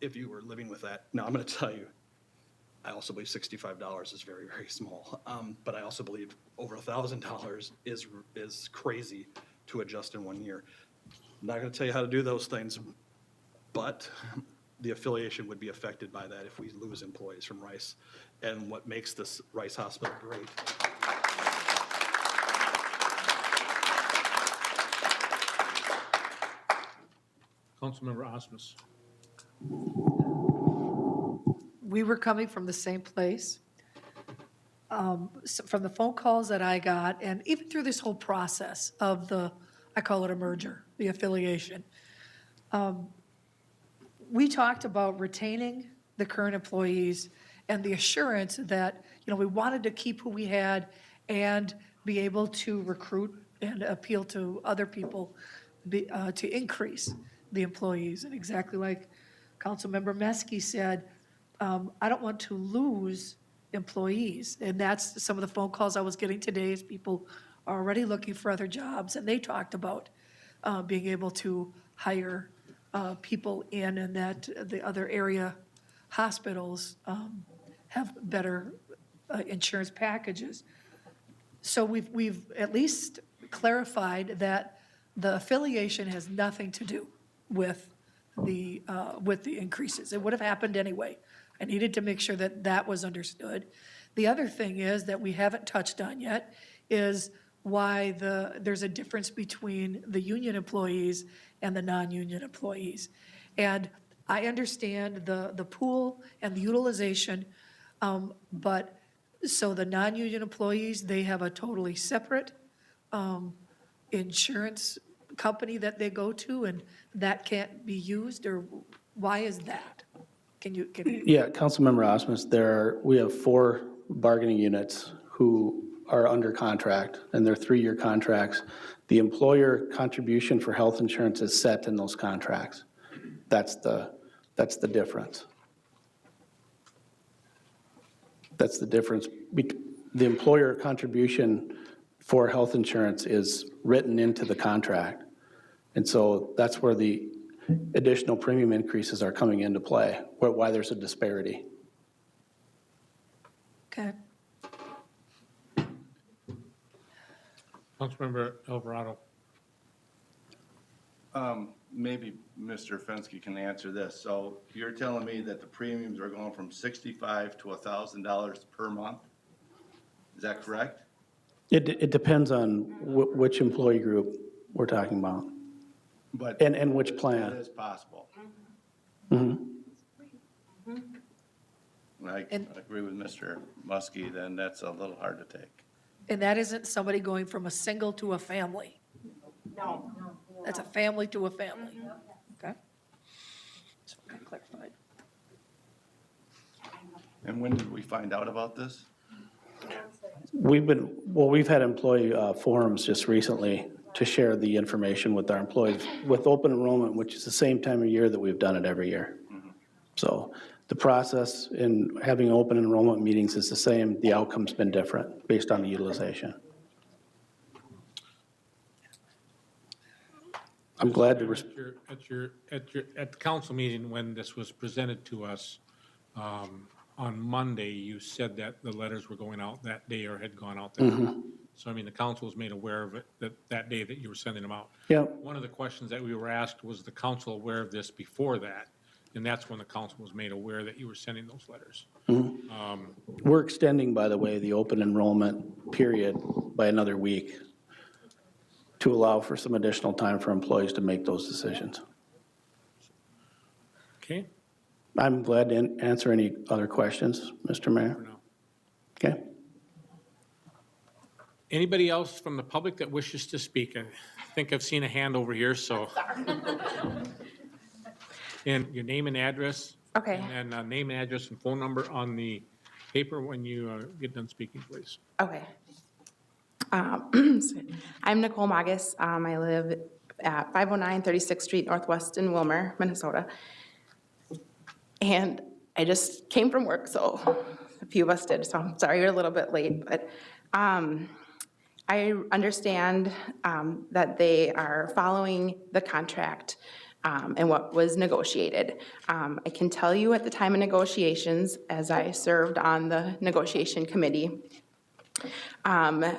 S15: if you were living with that. Now, I'm going to tell you, I also believe $65 is very, very small, but I also believe over $1,000 is crazy to adjust in 1 year. I'm not going to tell you how to do those things, but the affiliation would be affected by that if we lose employees from Rice and what makes this Rice Hospital great.
S1: Councilmember Osmus.
S16: We were coming from the same place. So from the phone calls that I got, and even through this whole process of I call it a merger, the affiliation, we talked about retaining the current employees and the assurance that, we wanted to keep who we had and be able to recruit and appeal to other people to increase the employees. And exactly like Councilmember Meske said, I don't want to lose employees. And that's some of the phone calls I was getting today is people are already looking for other jobs, and they talked about being able to hire people in, and that the other area hospitals have better insurance packages. So we've at least clarified that the affiliation has nothing to do with the increases. It would have happened anyway. I needed to make sure that that was understood. The other thing is that we haven't touched on yet is why there's a difference between the union employees and the non-union employees. And I understand the pool and the utilization, but so the non-union employees, they have a totally separate insurance company that they go to, and that can't be used, or why is that? Can you?
S10: Yeah, Councilmember Osmus, we have 4 bargaining units who are under contract, and they're 3-year contracts. The employer contribution for health insurance is set in those contracts. That's the difference. That's the difference. The employer contribution for health insurance is written into the contract. And so that's where the additional premium increases are coming into play, why there's a disparity.
S16: Okay.
S1: Councilmember Alvarado.
S13: Maybe Mr. Fenske can answer this. So you're telling me that the premiums are going from $65 to $1,000 per month? Is that correct?
S10: It depends on which employee group we're talking about.
S13: But
S10: And which
S13: that
S10: plan?
S13: is possible.
S10: Mhm.
S13: I agree with Mr. Muskie, then that's a little hard to take.
S16: And that isn't somebody going from a single to a family. No. That's a family to a family. Okay? So we got clarified.
S13: And when did we find out about this?
S10: We've had employee forums just recently to share the information with our employees with open enrollment, which is the same time of year that we've done it every year. So the process in having open enrollment meetings is the same. The outcome's been different based on the utilization. I'm glad to,
S1: At the council meeting, when this was presented to us, on Monday, you said that the letters were going out that day or had gone out that day. So, I mean, the council was made aware of it that day that you were sending them out.
S10: Yep.
S1: One of the questions that we were asked, was the council aware of this before that? And that's when the council was made aware that you were sending those letters.
S10: we're extending, by the way, the open enrollment period by another week to allow for some additional time for employees to make those decisions.
S1: Okay?
S10: I'm glad to answer any other questions, Mr. Mayor. Okay.
S1: Anybody else from the public that wishes to speak? I think I've seen a hand over here, so. And your name and address?
S17: Okay.
S1: And then name, address, and phone number on the paper when you get done speaking, please.
S17: Okay. I'm Nicole Magus. I live at 509 36th Street Northwest in Willmar, Minnesota. And I just came from work, so a few of us did, so I'm sorry you're a little bit late. But I understand that they are following the contract and what was negotiated. I can tell you at the time of negotiations, as I served on the negotiation committee, us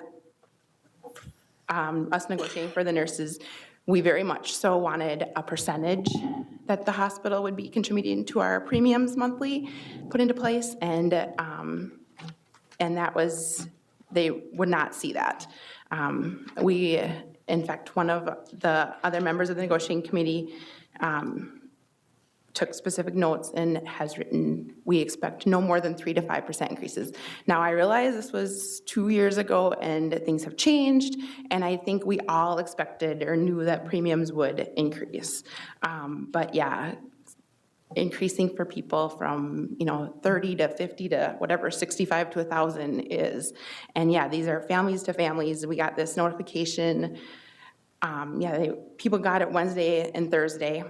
S17: negotiating for the nurses, we very much so wanted a percentage that the hospital would be contributing to our premiums monthly put into place, and that was, they would not see that. We, in fact, one of the other members of the negotiating committee took specific notes and has written, we expect no more than 3 to 5% increases. Now, I realize this was 2 years ago and things have changed, and I think we all expected or knew that premiums would increase. But yeah, increasing for people from, 30 to 50 to whatever, 65 to 1,000 is. And yeah, these are families to families. We got this notification. People got it Wednesday and Thursday.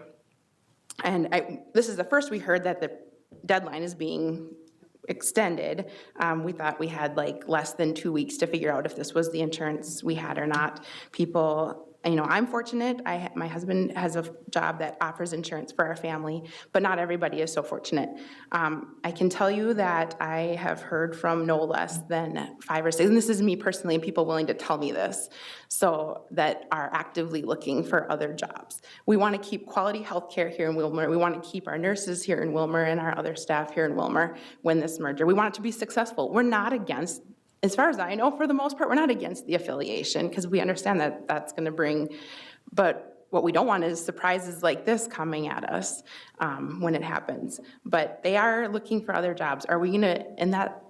S17: And this is the first we heard that the deadline is being extended. We thought we had like less than 2 weeks to figure out if this was the insurance we had or not. People, I'm fortunate. My husband has a job that offers insurance for our family, but not everybody is so fortunate. I can tell you that I have heard from no less than 5 or 6, and this is me personally, and people willing to tell me this, so that are actively looking for other jobs. We want to keep quality health care here in Willmar. We want to keep our nurses here in Willmar and our other staff here in Willmar when this merger. We want it to be successful. We're not against, as far as I know, for the most part, we're not against the affiliation because we understand that that's going to bring, but what we don't want is surprises like this coming at us when it happens. But they are looking for other jobs. Are we going to, and that,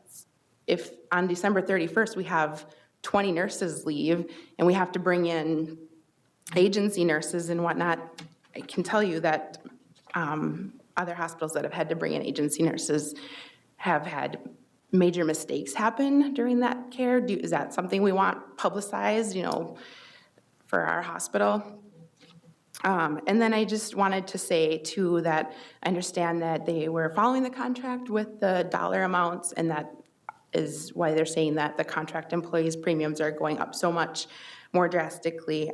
S17: if on December 31st we have 20 nurses leave and we have to bring in agency nurses and whatnot, I can tell you that other hospitals that have had to bring in agency nurses have had major mistakes happen during that care. Is that something we want publicized, for our hospital? And then I just wanted to say too that I understand that they were following the contract with the dollar amounts, and that is why they're saying that the contract employees' premiums are going up so much more drastically.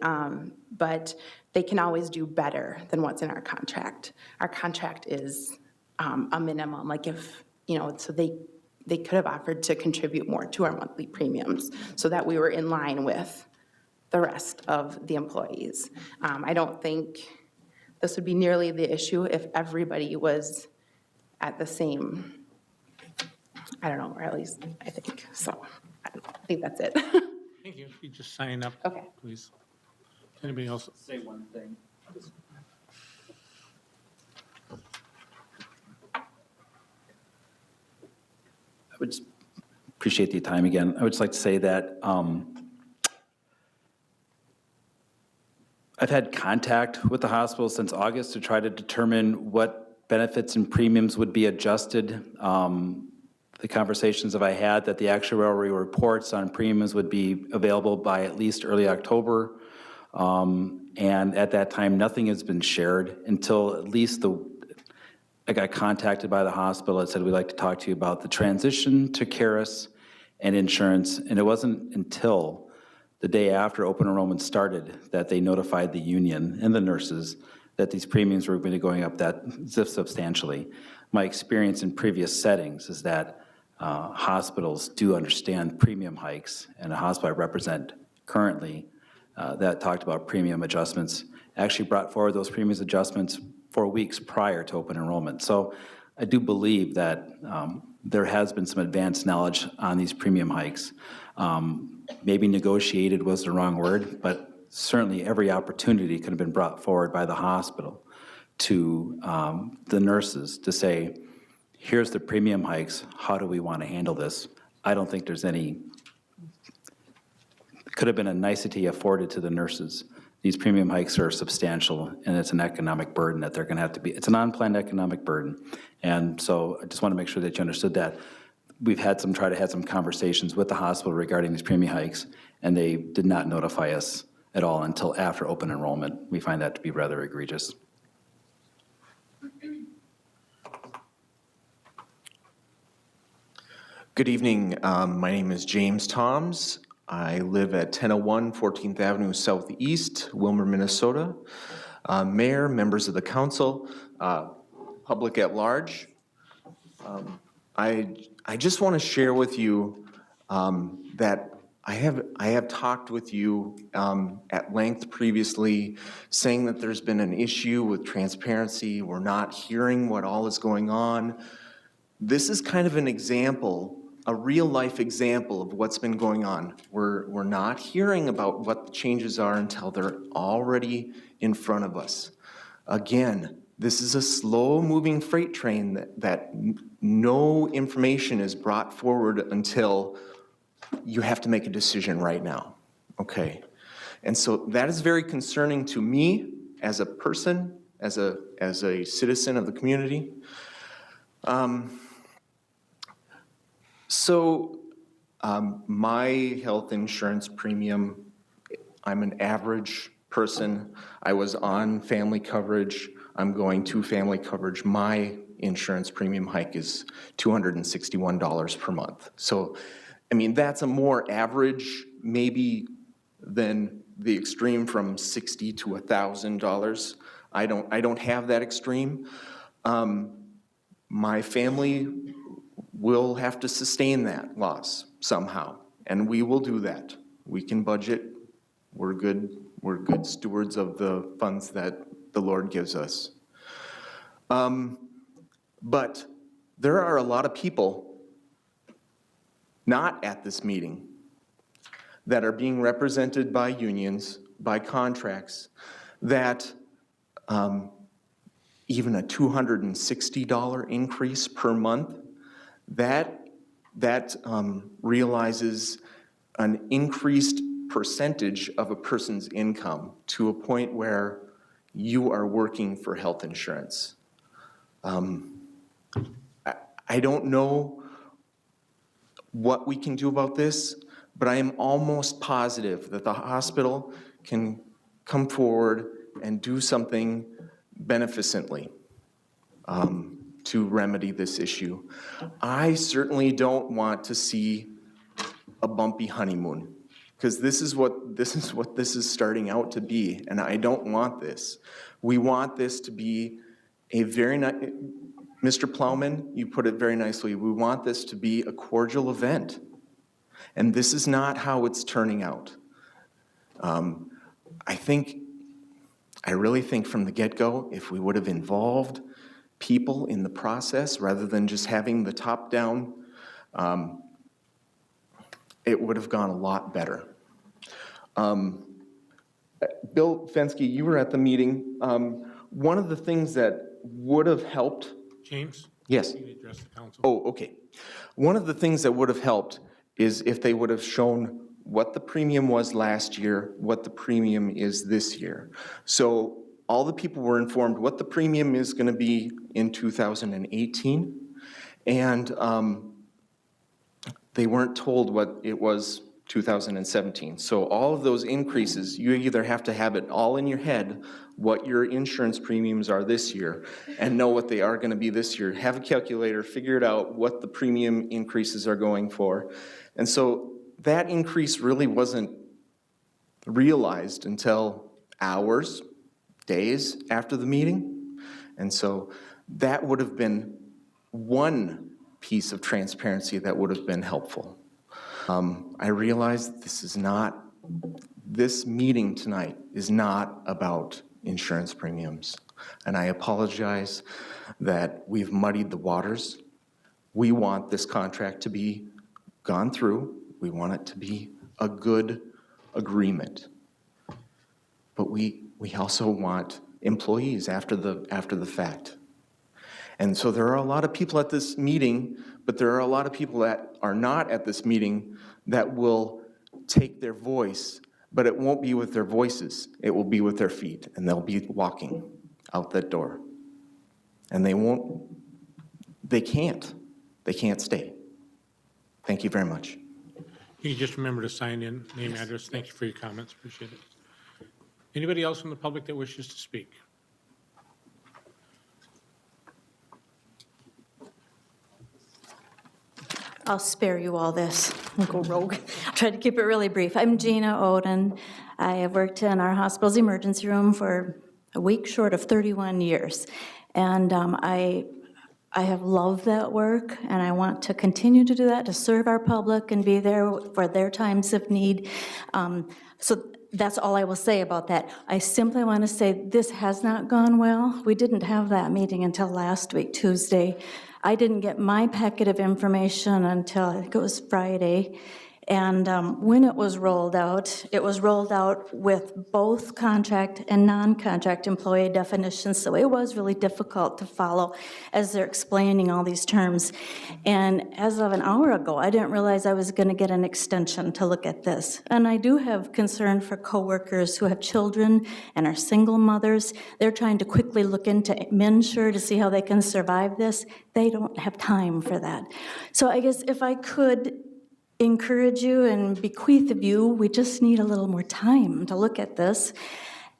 S17: But they can always do better than what's in our contract. Our contract is a minimum, like if, so they could have offered to contribute more to our monthly premiums so that we were in line with the rest of the employees. I don't think this would be nearly the issue if everybody was at the same, I don't know, or at least I think. So I think that's it.
S1: Thank you. You just sign up,
S17: Okay.
S1: please. Anybody else?
S6: Say one thing. I would just appreciate the time again. I would just like to say that I've had contact with the hospital since August to try to determine what benefits and premiums would be adjusted. The conversations that I had that the actuarial reports on premiums would be available by at least early October. And at that time, nothing has been shared until at least I got contacted by the hospital that said, we'd like to talk to you about the transition to Caris and insurance. And it wasn't until the day after open enrollment started that they notified the union and the nurses that these premiums were going to be going up that substantially. My experience in previous settings is that hospitals do understand premium hikes, and a hospital I represent currently that talked about premium adjustments actually brought forward those premium adjustments 4 weeks prior to open enrollment. So I do believe that there has been some advanced knowledge on these premium hikes. Maybe negotiated was the wrong word, but certainly every opportunity could have been brought forward by the hospital to the nurses to say, here's the premium hikes, how do we want to handle this? I don't think there's any, could have been a nicety afforded to the nurses. These premium hikes are substantial, and it's an economic burden that they're going to have to be, it's an unplanned economic burden. And so I just want to make sure that you understood that. We've had tried to have some conversations with the hospital regarding these premium hikes, and they did not notify us at all until after open enrollment. We find that to be rather egregious.
S18: Good evening. My name is James Toms. I live at 1001 14th Avenue Southeast, Willmar, Minnesota. Mayor, members of the council, public at large. I just want to share with you that I have talked with you at length previously, saying that there's been an issue with transparency. We're not hearing what all is going on. This is kind of an example, a real life example of what's been going on. We're not hearing about what the changes are until they're already in front of us. Again, this is a slow moving freight train that no information is brought forward until you have to make a decision right now, okay? And so that is very concerning to me as a person, as a citizen of the community. My health insurance premium, I'm an average person. I was on family coverage. I'm going to family coverage. My insurance premium hike is $261 per month. So, I mean, that's a more average maybe than the extreme from $60 to $1,000. I don't have that extreme. My family will have to sustain that loss somehow, and we will do that. We can budget. We're good stewards of the funds that the Lord gives us. But there are a lot of people not at this meeting that are being represented by unions, by contracts, that even a $260 increase per month, that realizes an increased percentage of a person's income to a point where you are working for health insurance. I don't know what we can do about this, but I am almost positive that the hospital can come forward and do something beneficently to remedy this issue. I certainly don't want to see a bumpy honeymoon, because this is what this is starting out to be, and I don't want this. We want this to be a very nice, Mr. Plowman, you put it very nicely, we want this to be a cordial event, and this is not how it's turning out. I really think from the get-go, if we would have involved people in the process rather than just having the top down, it would have gone a lot better. Bill Fensky, you were at the meeting. One of the things that would have helped.
S1: James?
S18: Yes.
S1: You address the council.
S18: Oh, okay. One of the things that would have helped is if they would have shown what the premium was last year, what the premium is this year. So all the people were informed what the premium is going to be in 2018, and they weren't told what it was 2017. So all of those increases, you either have to have it all in your head, what your insurance premiums are this year, and know what they are going to be this year. Have a calculator, figure it out what the premium increases are going for. And so that increase really wasn't realized until hours, days after the meeting. And so that would have been one piece of transparency that would have been helpful. I realize this meeting tonight is not about insurance premiums. And I apologize that we've muddied the waters. We want this contract to be gone through. We want it to be a good agreement. But we also want employees after the fact. And so there are a lot of people at this meeting, but there are a lot of people that are not at this meeting that will take their voice, but it won't be with their voices. It will be with their feet, and they'll be walking out that door. And they can't stay. Thank you very much.
S1: You just remember to sign in, name, address. Thank you for your comments. Appreciate it. Anybody else from the public that wishes to speak?
S19: I'll spare you all this. I'll go rogue. I'll try to keep it really brief. I'm Gina Oden. I have worked in our hospital's emergency room for a week short of 31 years. And I have loved that work, and I want to continue to do that, to serve our public and be there for their times of need. So that's all I will say about that. I simply want to say this has not gone well. We didn't have that meeting until last week, Tuesday. I didn't get my packet of information until, I think it was Friday. And when it was rolled out with both contract and non-contract employee definitions, so it was really difficult to follow as they're explaining all these terms. And as of an hour ago, I didn't realize I was going to get an extension to look at this. And I do have concern for coworkers who have children and are single mothers. They're trying to quickly look into MNsure to see how they can survive this. They don't have time for that. So I guess if I could encourage you and bequeath of you, we just need a little more time to look at this,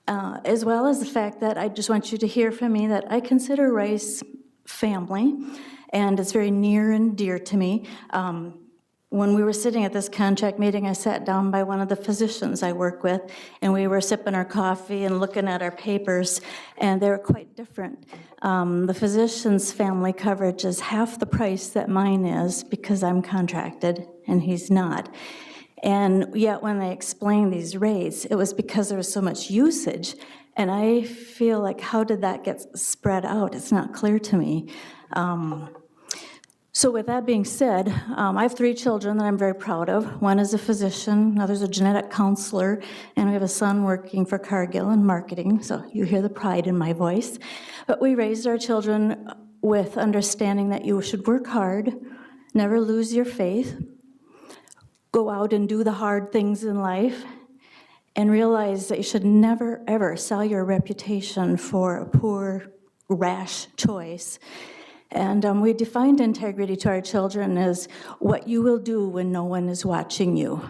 S19: as well as the fact that I just want you to hear from me that I consider Rice family, and it's very near and dear to me. When we were sitting at this contract meeting, I sat down by one of the physicians I work with, and we were sipping our coffee and looking at our papers, and they were quite different. The physician's family coverage is half the price that mine is because I'm contracted, and he's not. And yet when they explained these rates, it was because there was so much usage, and I feel like, how did that get spread out? It's not clear to me. So with that being said, I have 3 children that I'm very proud of. One is a physician, another's a genetic counselor, and we have a son working for Cargill in marketing, so you hear the pride in my voice. But we raised our children with understanding that you should work hard, never lose your faith, go out and do the hard things in life, and realize that you should never, ever sell your reputation for a poor, rash choice. And we defined integrity to our children as what you will do when no one is watching you.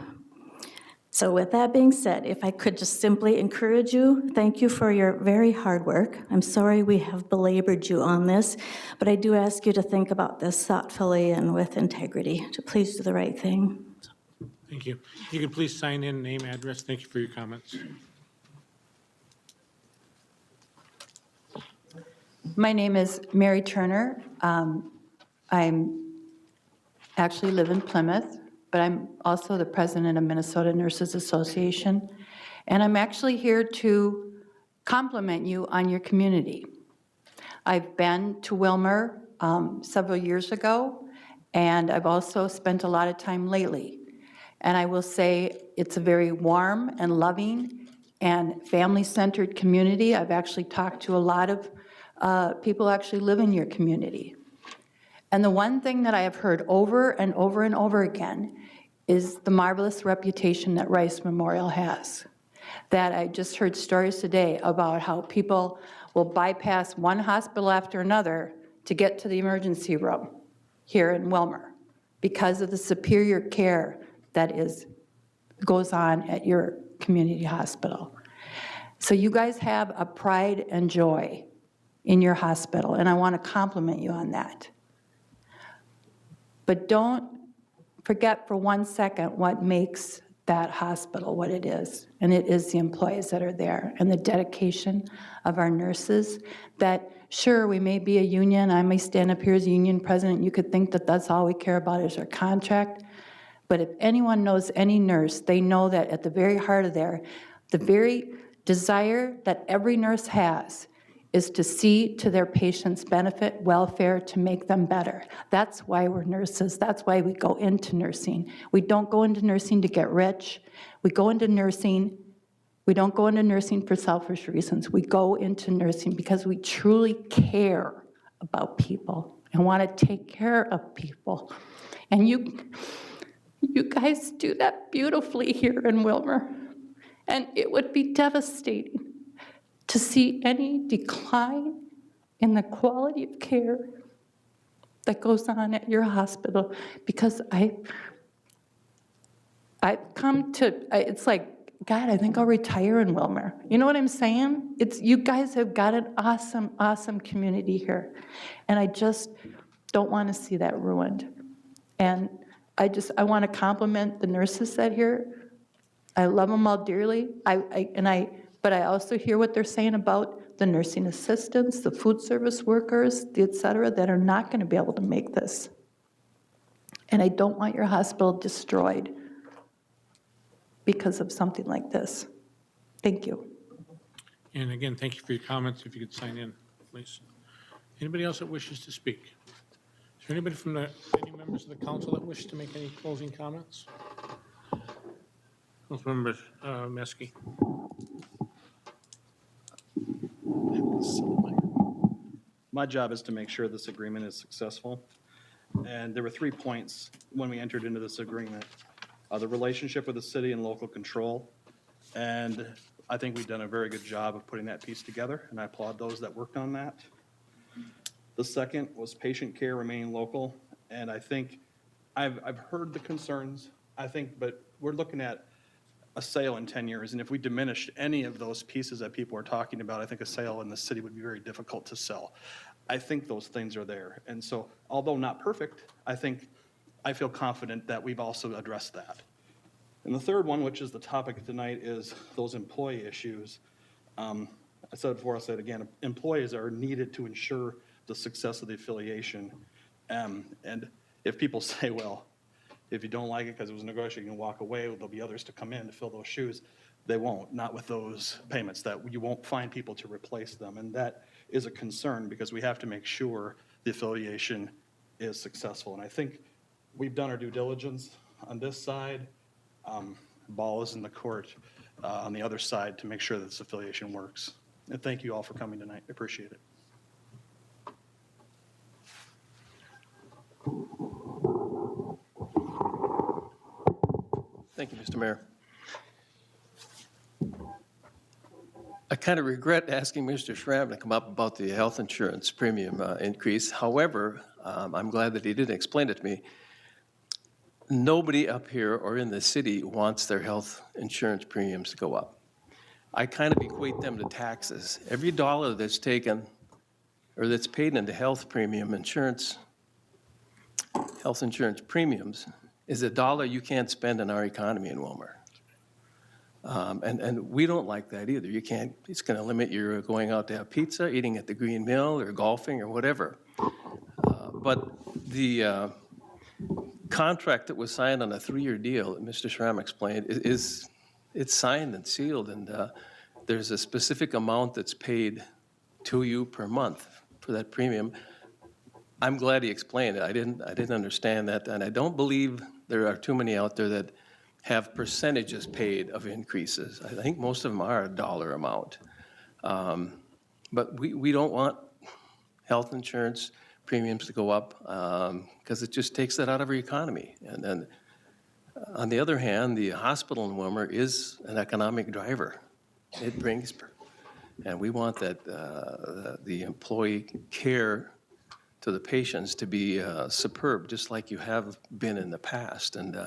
S19: So with that being said, if I could just simply encourage you, thank you for your very hard work. I'm sorry we have belabored you on this, but I do ask you to think about this thoughtfully and with integrity, to please do the right thing.
S1: Thank you. You can please sign in, name, address. Thank you for your comments.
S20: My name is Mary Turner. I'm actually live in Plymouth, but I'm also the president of Minnesota Nurses Association. And I'm actually here to compliment you on your community. I've been to Willmar several years ago, and I've also spent a lot of time lately. And I will say it's a very warm and loving and family-centered community. I've actually talked to a lot of people who actually live in your community. And the one thing that I have heard over and over and over again is the marvelous reputation that Rice Memorial has. That I just heard stories today about how people will bypass one hospital after another to get to the emergency room here in Willmar because of the superior care that goes on at your community hospital. So you guys have a pride and joy in your hospital, and I want to compliment you on that. But don't forget for 1 second what makes that hospital what it is, and it is the employees that are there and the dedication of our nurses. That sure, we may be a union, I may stand up here as a union president, you could think that that's all we care about is our contract, but if anyone knows any nurse, they know that at the very heart of there, the very desire that every nurse has is to see to their patients' benefit, welfare, to make them better. That's why we're nurses. That's why we go into nursing. We don't go into nursing to get rich. We go into nursing, we don't go into nursing for selfish reasons. We go into nursing because we truly care about people and want to take care of people. And you guys do that beautifully here in Willmar. And it would be devastating to see any decline in the quality of care that goes on at your hospital, because I've come to, it's like, God, I think I'll retire in Willmar. You know what I'm saying? You guys have got an awesome, awesome community here, and I just don't want to see that ruined. And I want to compliment the nurses that here. I love them all dearly, but I also hear what they're saying about the nursing assistants, the food service workers, et cetera, that are not going to be able to make this. And I don't want your hospital destroyed because of something like this. Thank you.
S1: And again, thank you for your comments. If you could sign in, please. Anybody else that wishes to speak? Is there anybody from any members of the council that wish to make any closing comments? Councilmember Meske.
S15: My job is to make sure this agreement is successful. And there were 3 points when we entered into this agreement. The relationship with the city and local control. And I think we've done a very good job of putting that piece together, and I applaud those that worked on that. The second was patient care remaining local, and I think I've heard the concerns, but we're looking at a sale in 10 years, and if we diminished any of those pieces that people are talking about, I think a sale in the city would be very difficult to sell. I think those things are there, and so although not perfect, I feel confident that we've also addressed that. And the third one, which is the topic tonight, is those employee issues. I said it before, I'll say it again, employees are needed to ensure the success of the affiliation. And if people say, well, if you don't like it because it was negotiated, you can walk away, there'll be others to come in to fill those shoes. They won't, not with those payments, that you won't find people to replace them. And that is a concern because we have to make sure the affiliation is successful. And I think we've done our due diligence on this side. Ball is in the court on the other side to make sure that this affiliation works. And thank you all for coming tonight. I appreciate it.
S9: Thank you, Mr. Mayor. I kind of regret asking Mr. Schramm to come up about the health insurance premium increase. However, I'm glad that he did explain it to me. Nobody up here or in the city wants their health insurance premiums to go up. I kind of equate them to taxes. Every dollar that's taken or that's paid into health insurance premiums is a dollar you can't spend in our economy in Willmar. And we don't like that either. You can't, it's going to limit your going out to have pizza, eating at the Green Mill, or golfing, or whatever. But the contract that was signed on a 3-year deal that Mr. Schramm explained it's signed and sealed, and there's a specific amount that's paid to you per month for that premium. I'm glad he explained it. I didn't understand that, and I don't believe there are too many out there that have percentages paid of increases. I think most of them are a dollar amount. But we don't want health insurance premiums to go up because it just takes that out of our economy. And then on the other hand, the hospital in Willmar is an economic driver. It brings, and we want that the employee care to the patients to be superb, just like you have been in the past. And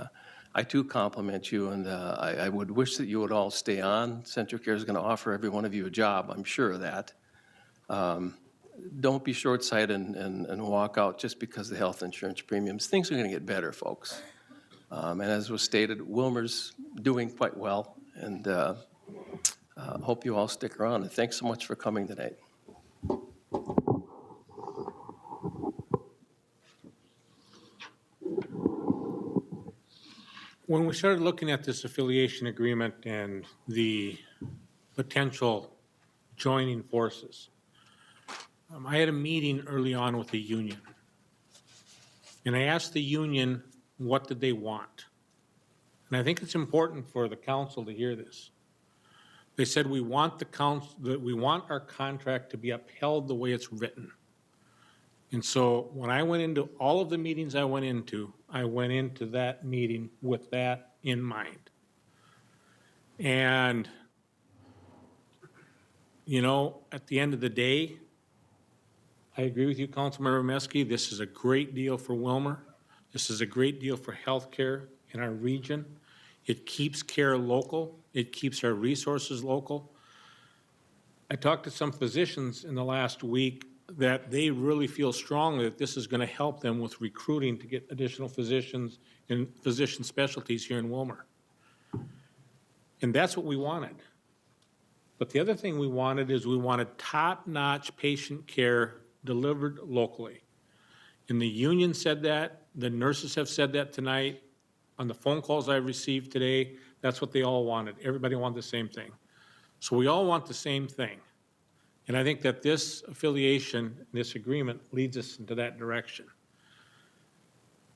S9: I too compliment you, and I would wish that you would all stay on. Central Care is going to offer every one of you a job, I'm sure of that. Don't be short-sighted and walk out just because of the health insurance premiums. Things are going to get better, folks. And as was stated, Willmar's doing quite well, and hope you all stick around. And thanks so much for coming tonight.
S1: When we started looking at this affiliation agreement and the potential joining forces, I had a meeting early on with the union. And I asked the union, what did they want? And I think it's important for the council to hear this. They said, we want our contract to be upheld the way it's written. And so when I went into all of the meetings I went into that meeting with that in mind. And, you know, at the end of the day, I agree with you, Councilmember Meske. This is a great deal for Willmar. This is a great deal for healthcare in our region. It keeps care local. It keeps our resources local. I talked to some physicians in the last week that they really feel strongly that this is going to help them with recruiting to get additional physicians and physician specialties here in Willmar. And that's what we wanted. But the other thing we wanted is we wanted top-notch patient care delivered locally. And the union said that, the nurses have said that tonight. On the phone calls I received today, that's what they all wanted. Everybody wanted the same thing. So we all want the same thing. And I think that this affiliation, this agreement, leads us into that direction.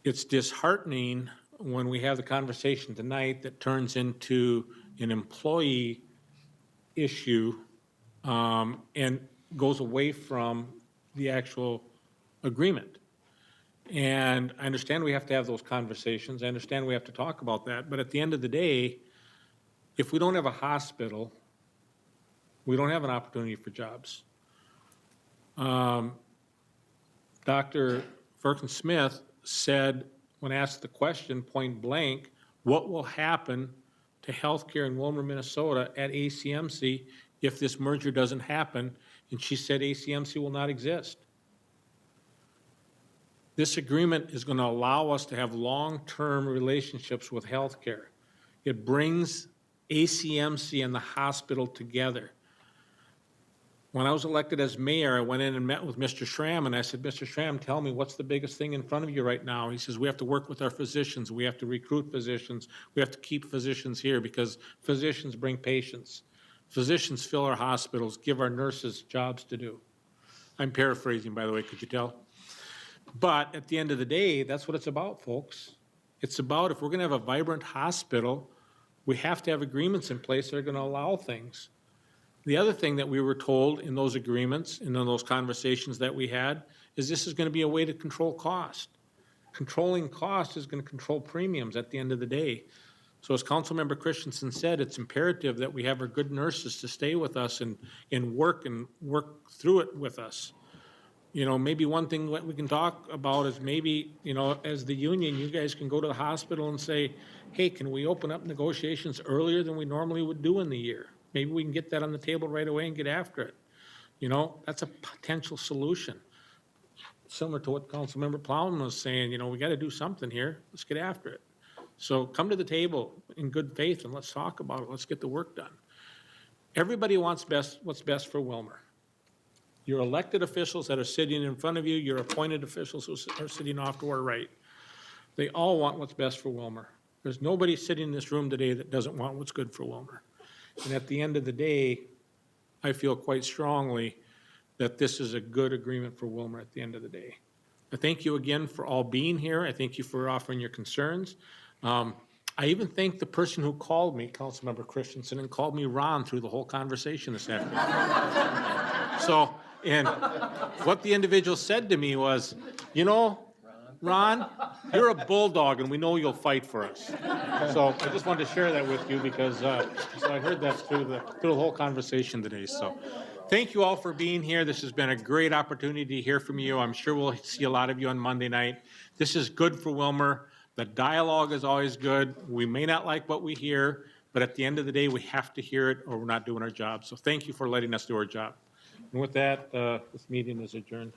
S1: It's disheartening when we have the conversation tonight that turns into an employee issue and goes away from the actual agreement. And I understand we have to have those conversations. I understand we have to talk about that. But at the end of the day, if we don't have a hospital, we don't have an opportunity for jobs. Dr. Firkin-Smith said, when asked the question point blank, what will happen to healthcare in Willmar, Minnesota at ACMC if this merger doesn't happen? And she said ACMC will not exist. This agreement is going to allow us to have long-term relationships with healthcare. It brings ACMC and the hospital together. When I was elected as mayor, I went in and met with Mr. Schramm, and I said, Mr. Schramm, tell me what's the biggest thing in front of you right now? He says, we have to work with our physicians. We have to recruit physicians. We have to keep physicians here because physicians bring patients. Physicians fill our hospitals, give our nurses jobs to do. I'm paraphrasing, by the way, could you tell? But at the end of the day, that's what it's about, folks. It's about if we're going to have a vibrant hospital, we have to have agreements in place that are going to allow things. The other thing that we were told in those agreements and in those conversations that we had is this is going to be a way to control cost. Controlling cost is going to control premiums at the end of the day. So as Councilmember Christensen said, it's imperative that we have our good nurses to stay with us and work through it with us. You know, maybe one thing that we can talk about is maybe, you know, as the union, you guys can go to the hospital and say, hey, can we open up negotiations earlier than we normally would do in the year? Maybe we can get that on the table right away and get after it. You know, that's a potential solution. Similar to what Councilmember Plowman was saying, you know, we got to do something here. Let's get after it. So come to the table in good faith and let's talk about it. Let's get the work done. Everybody wants what's best for Willmar. Your elected officials that are sitting in front of you, your appointed officials who are sitting off to our right, they all want what's best for Willmar. There's nobody sitting in this room today that doesn't want what's good for Willmar. And at the end of the day, I feel quite strongly that this is a good agreement for Willmar at the end of the day. I thank you again for all being here. I thank you for offering your concerns. I I even thank the person who called me, Councilmember Christensen, and called me Ron through the whole conversation this afternoon. So, and what the individual said to me was, you know, Ron, you're a bulldog, and we know you'll fight for us. So I just wanted to share that with you because so I heard that through the whole conversation today. So thank you all for being here. This has been a great opportunity to hear from you. I'm sure we'll see a lot of you on Monday night. This is good for Willmar. The dialogue is always good. We may not like what we hear, but at the end of the day, we have to hear it or we're not doing our job. So thank you for letting us do our job. And with that, this meeting is adjourned.